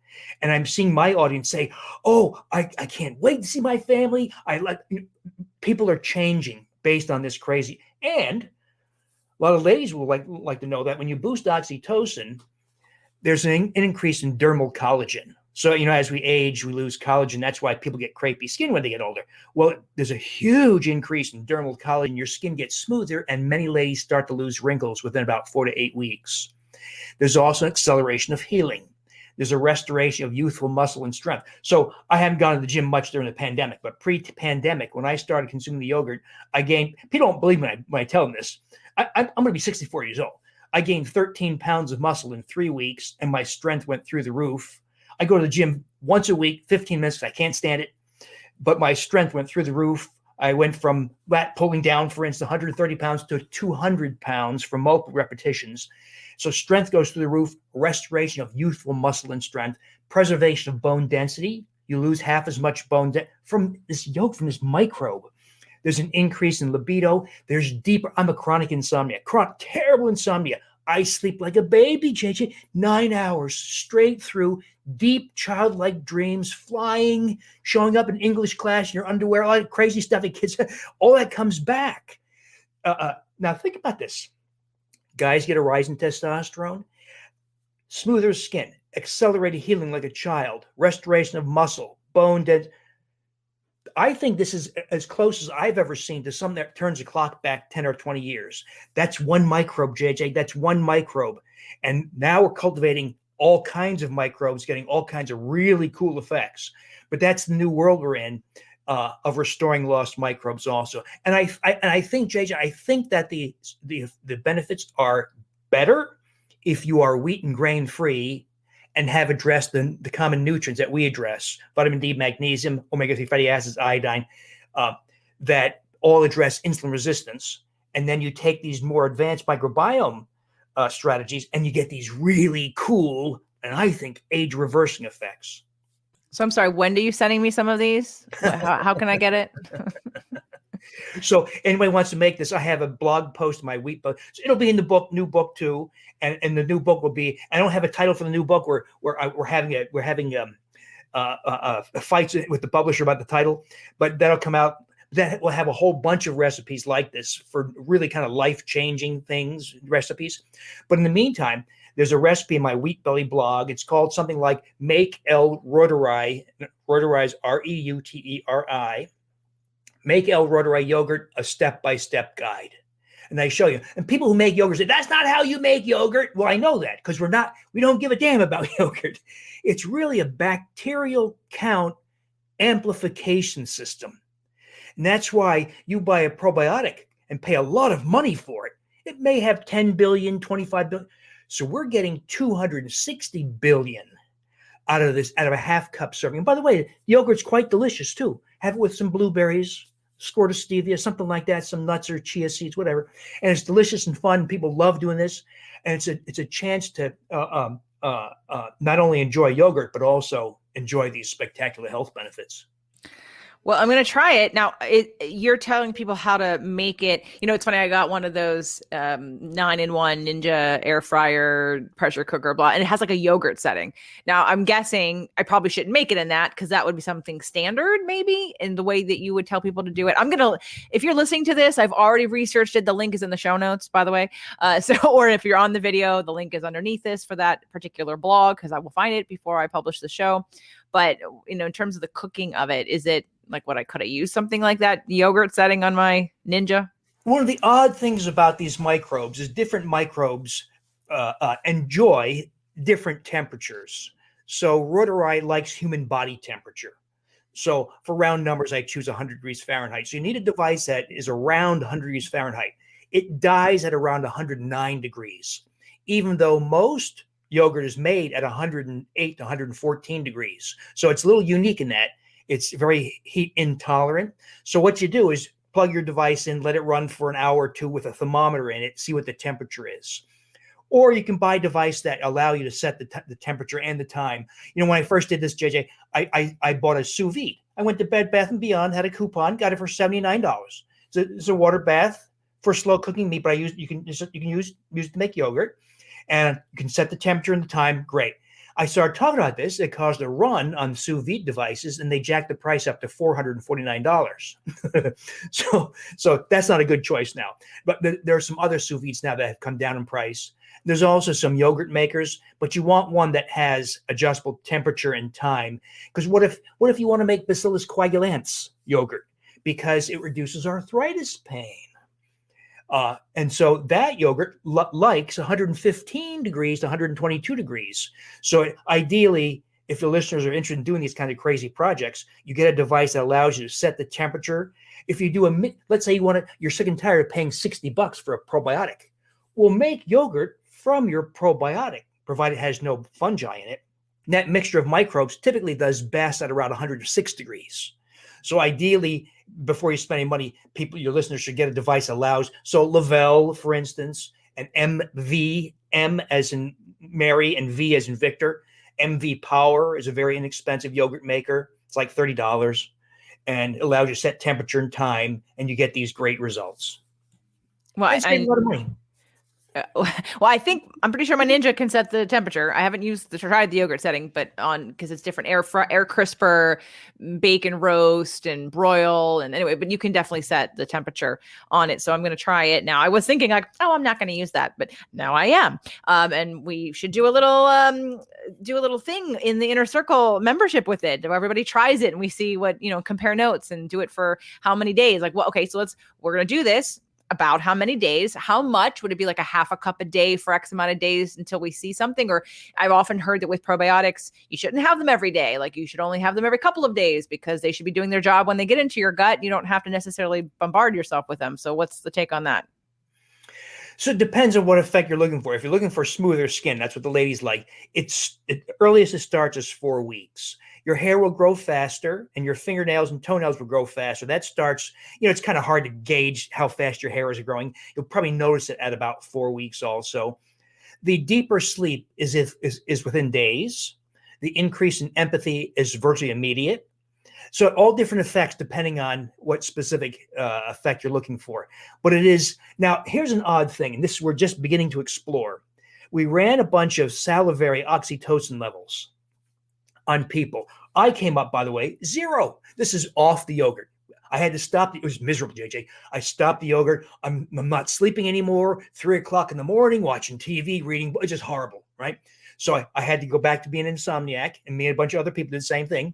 And I'm seeing my audience say, oh, I can't wait to see my family. People are changing based on this crazy. And a lot of ladies will like to know that when you boost oxytocin, there's an increase in dermal collagen. So, as we age, we lose collagen. That's why people get crepey skin when they get older. Well, there's a huge increase in dermal collagen. Your skin gets smoother, and many ladies start to lose wrinkles within about 4 to 8 weeks. There's also an acceleration of healing. There's a restoration of youthful muscle and strength. So I haven't gone to the gym much during the pandemic, but pre-pandemic, when I started consuming the yogurt, I gained, people don't believe me when I tell them this, I'm going to be 64 years old. I gained 13 pounds of muscle in 3 weeks, and my strength went through the roof. I go to the gym once a week, 15 minutes, I can't stand it, but my strength went through the roof. I went from lat pulling down, for instance, 130 pounds to 200 pounds from multiple repetitions. So strength goes through the roof, restoration of youthful muscle and strength, preservation of bone density. You lose half as much bone from this yolk, from this microbe. There's an increase in libido. There's deeper, I'm a chronic insomnia, terrible insomnia. I sleep like a baby, JJ, 9 hours straight through, deep childlike dreams, flying, showing up in English class in your underwear, all that crazy stuff that kids, all that comes back. Now think about this. Guys get a rise in testosterone, smoother skin, accelerated healing like a child, restoration of muscle, bone density. I think this is as close as I've ever seen to something that turns the clock back 10 or 20 years. That's one microbe, JJ. That's one microbe. And now we're cultivating all kinds of microbes, getting all kinds of really cool effects. But that's the new world we're in, of restoring lost microbes also. And I think, JJ, I think that the benefits are better if you are wheat and grain free and have addressed the common nutrients that we address, vitamin D, magnesium, omega-3 fatty acids, iodine, that all address insulin resistance. And then you take these more advanced microbiome strategies, and you get these really cool, and I think, age-reversing effects. So I'm sorry, when are you sending me some of these? How can I get it? So anybody wants to make this, I have a blog post in my wheat book. So it'll be in the new book too. And the new book will be, I don't have a title for the new book. We're having fights with the publisher about the title, but that'll come out. That will have a whole bunch of recipes like this for really kind of life-changing recipes. But in the meantime, there's a recipe in my Wheat Belly blog. It's called something like Make El Reuteri, Reuteri, Reuteri, Make El Reuteri Yogurt, a step-by-step guide. And I show you. And people who make yogurt say, that's not how you make yogurt. Well, I know that because we don't give a damn about yogurt. It's really a bacterial count amplification system. And that's why you buy a probiotic and pay a lot of money for it. It may have 10 billion, 25 billion. So we're getting 260 billion out of a half cup serving. And by the way, the yogurt's quite delicious too. Have it with some blueberries, squirt of stevia, something like that, some nuts or chia seeds, whatever. And it's delicious and fun. People love doing this. And it's a chance to not only enjoy yogurt, but also enjoy these spectacular health benefits. Well, I'm going to try it. Now, you're telling people how to make it. It's funny. I got one of those 9-in-1 Ninja air fryer, pressure cooker, blah, and it has like a yogurt setting. Now, I'm guessing I probably shouldn't make it in that because that would be something standard maybe in the way that you would tell people to do it. If you're listening to this, I've already researched it. The link is in the show notes, by the way. Or if you're on the video, the link is underneath this for that particular blog because I will find it before I publish the show. But, in terms of the cooking of it, is it like what I could have used something like that yogurt setting on my Ninja? One of the odd things about these microbes is different microbes enjoy different temperatures. So Reuteri likes human body temperature. So for round numbers, I choose 100 degrees Fahrenheit. So you need a device that is around 100 degrees Fahrenheit. It dies at around 109 degrees, even though most yogurt is made at 108 to 114 degrees. So it's a little unique in that. It's very heat intolerant. So what you do is plug your device in, let it run for an hour or two with a thermometer in it, see what the temperature is. Or you can buy a device that allow you to set the temperature and the time. When I first did this, JJ, I bought a sous vide. I went to Bed Bath & Beyond, had a coupon, got it for $79. It's a water bath for slow cooking meat, but you can use it to make yogurt. And you can set the temperature and the time. Great. I started talking about this. It caused a run on sous vide devices, and they jacked the price up to $449. So that's not a good choice now. But there are some other sous vides now that have come down in price. There's also some yogurt makers, but you want one that has adjustable temperature and time. Because what if you want to make Bacillus coagulans yogurt because it reduces arthritis pain? And so that yogurt likes 115 degrees to 122 degrees. So ideally, if the listeners are interested in doing these kind of crazy projects, you get a device that allows you to set the temperature. If you do let's say you're sick and tired of paying $60 for a probiotic, well, make yogurt from your probiotic, provided it has no fungi in it. And that mixture of microbes typically does best at around 106 degrees. So ideally, before you spend any money, your listeners should get a device that allows. So Lavelle, for instance, and MV, M as in Mary and V as in Victor. MV Power is a very inexpensive yogurt maker. It's like $30 and it allows you to set temperature and time, and you get these great results. Well, and save a lot of money. Well, I'm pretty sure my Ninja can set the temperature. I haven't tried the yogurt setting, but because it's different air crisper, bake and roast and broil. And anyway, but you can definitely set the temperature on it. So I'm going to try it now. I was thinking like, oh, I'm not going to use that, but now I am. And we should do a little thing in the Inner Circle membership with it. Everybody tries it and we see what, compare notes and do it for how many days. Like, well, okay, so we're going to do this. About how many days, how much would it be, like a half a cup a day for X amount of days until we see something? Or I've often heard that with probiotics, you shouldn't have them every day. Like you should only have them every couple of days because they should be doing their job when they get into your gut. You don't have to necessarily bombard yourself with them. So what's the take on that? So it depends on what effect you're looking for. If you're looking for smoother skin, that's what the ladies like. Earliest it starts is 4 weeks. Your hair will grow faster and your fingernails and toenails will grow faster. That starts, it's kind of hard to gauge how fast your hair is growing. You'll probably notice it at about 4 weeks also. The deeper sleep is within days. The increase in empathy is virtually immediate. So all different effects depending on what specific effect you're looking for. But it is, now here's an odd thing, and this we're just beginning to explore. We ran a bunch of salivary oxytocin levels on people. I came up, by the way, 0. This is off the yogurt. I had to stop. It was miserable, JJ. I stopped the yogurt. I'm not sleeping anymore. 3 o'clock in the morning, watching TV, reading. It's just horrible, right? So I had to go back to being an insomniac, and me and a bunch of other people did the same thing,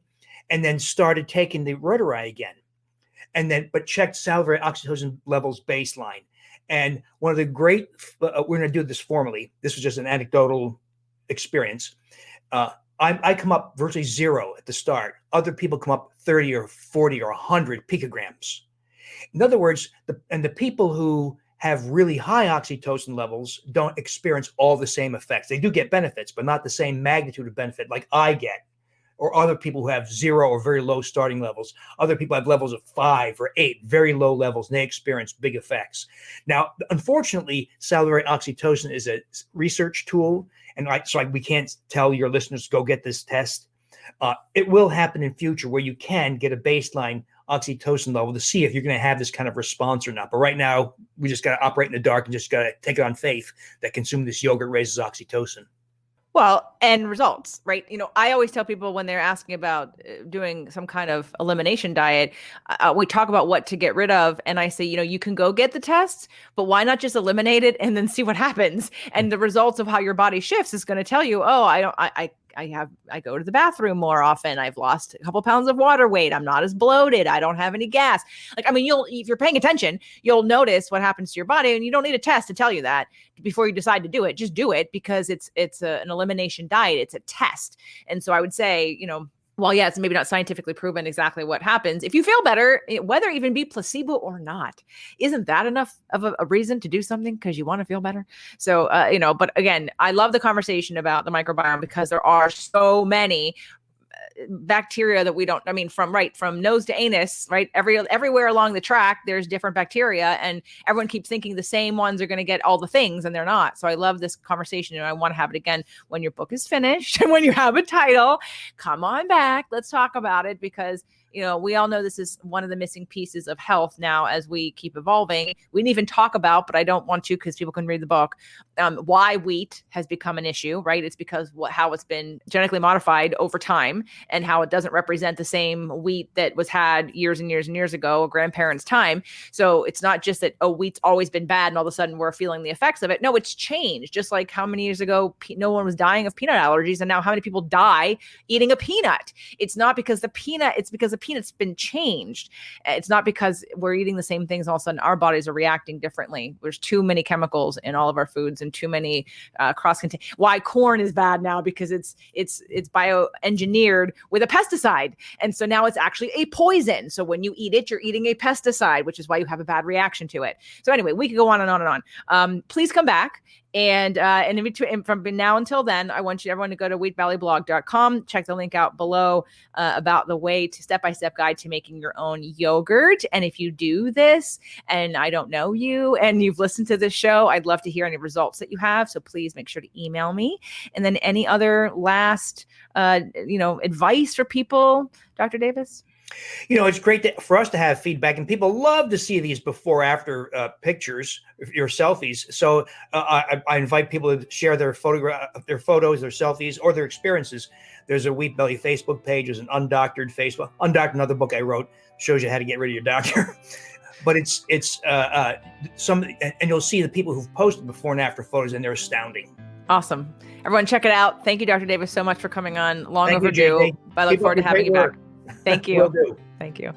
and then started taking the Reuteri again, but checked salivary oxytocin levels baseline. And one of the great, we're going to do this formally. This was just an anecdotal experience. I come up virtually 0 at the start. Other people come up 30 or 40 or 100 picograms. In other words, the people who have really high oxytocin levels don't experience all the same effects. They do get benefits, but not the same magnitude of benefit like I get, or other people who have 0 or very low starting levels. Other people have levels of 5 or 8, very low levels, and they experience big effects. Now, unfortunately, salivary oxytocin is a research tool, and we can't tell your listeners, go get this test. It will happen in future where you can get a baseline oxytocin level to see if you're going to have this kind of response or not. But right now, we just got to operate in the dark and just got to take it on faith that consuming this yogurt raises oxytocin. Well, and results, right? I always tell people when they're asking about doing some kind of elimination diet, we talk about what to get rid of. And I say, you can go get the tests, but why not just eliminate it and then see what happens? And the results of how your body shifts is going to tell you, oh, I go to the bathroom more often. I've lost a couple pounds of water weight. I'm not as bloated. I don't have any gas. If you're paying attention, you'll notice what happens to your body, and you don't need a test to tell you that before you decide to do it. Just do it because it's an elimination diet. It's a test. And so I would say, well, yeah, it's maybe not scientifically proven exactly what happens. If you feel better, whether even be placebo or not, isn't that enough of a reason to do something because you want to feel better? So, but again, I love the conversation about the microbiome because there are so many bacteria that we don't, from nose to anus, right? Everywhere along the track, there's different bacteria, and everyone keeps thinking the same ones are going to get all the things, and they're not. So I love this conversation, and I want to have it again when your book is finished and when you have a title. Come on back. Let's talk about it because we all know this is one of the missing pieces of health now as we keep evolving. We didn't even talk about, but I don't want to because people can read the book, why wheat has become an issue, right? It's because how it's been genetically modified over time. and how it doesn't represent the same wheat that was had years and years and years ago, a grandparent's time. So it's not just that, oh, wheat's always been bad and all of a sudden we're feeling the effects of it. No, it's changed. Just like how many years ago no one was dying of peanut allergies, and now how many people die eating a peanut? It's not because it's because the peanut's been changed. It's not because we're eating the same things, all of a sudden our bodies are reacting differently. There's too many chemicals in all of our foods and too many cross-contain. Why corn is bad now, because it's bioengineered with a pesticide. And so now it's actually a poison. So when you eat it, you're eating a pesticide, which is why you have a bad reaction to it. So anyway, we could go on and on and on. Please come back. And in between, from now until then, I want everyone to go to wheatvalleyblog.com. Check the link out below about the step-by-step guide to making your own yogurt. And if you do this and I don't know you and you've listened to this show, I'd love to hear any results that you have. So please make sure to email me. And then any other last, advice for people, Dr. Davis? It's great for us to have feedback, and people love to see these before after pictures, your selfies. So I invite people to share their photos, their selfies, or their experiences. There's a Wheat Belly Facebook page. There's an Undoctored Facebook. Undoctored, another book I wrote, shows you how to get rid of your doctor. But it's and you'll see the people who've posted before and after photos, and they're astounding. Awesome. Everyone, check it out. Thank you, Dr. Davis, so much for coming on. Long Thank overdue. You, I look forward to having you back. Thank you. Will do. Thank you.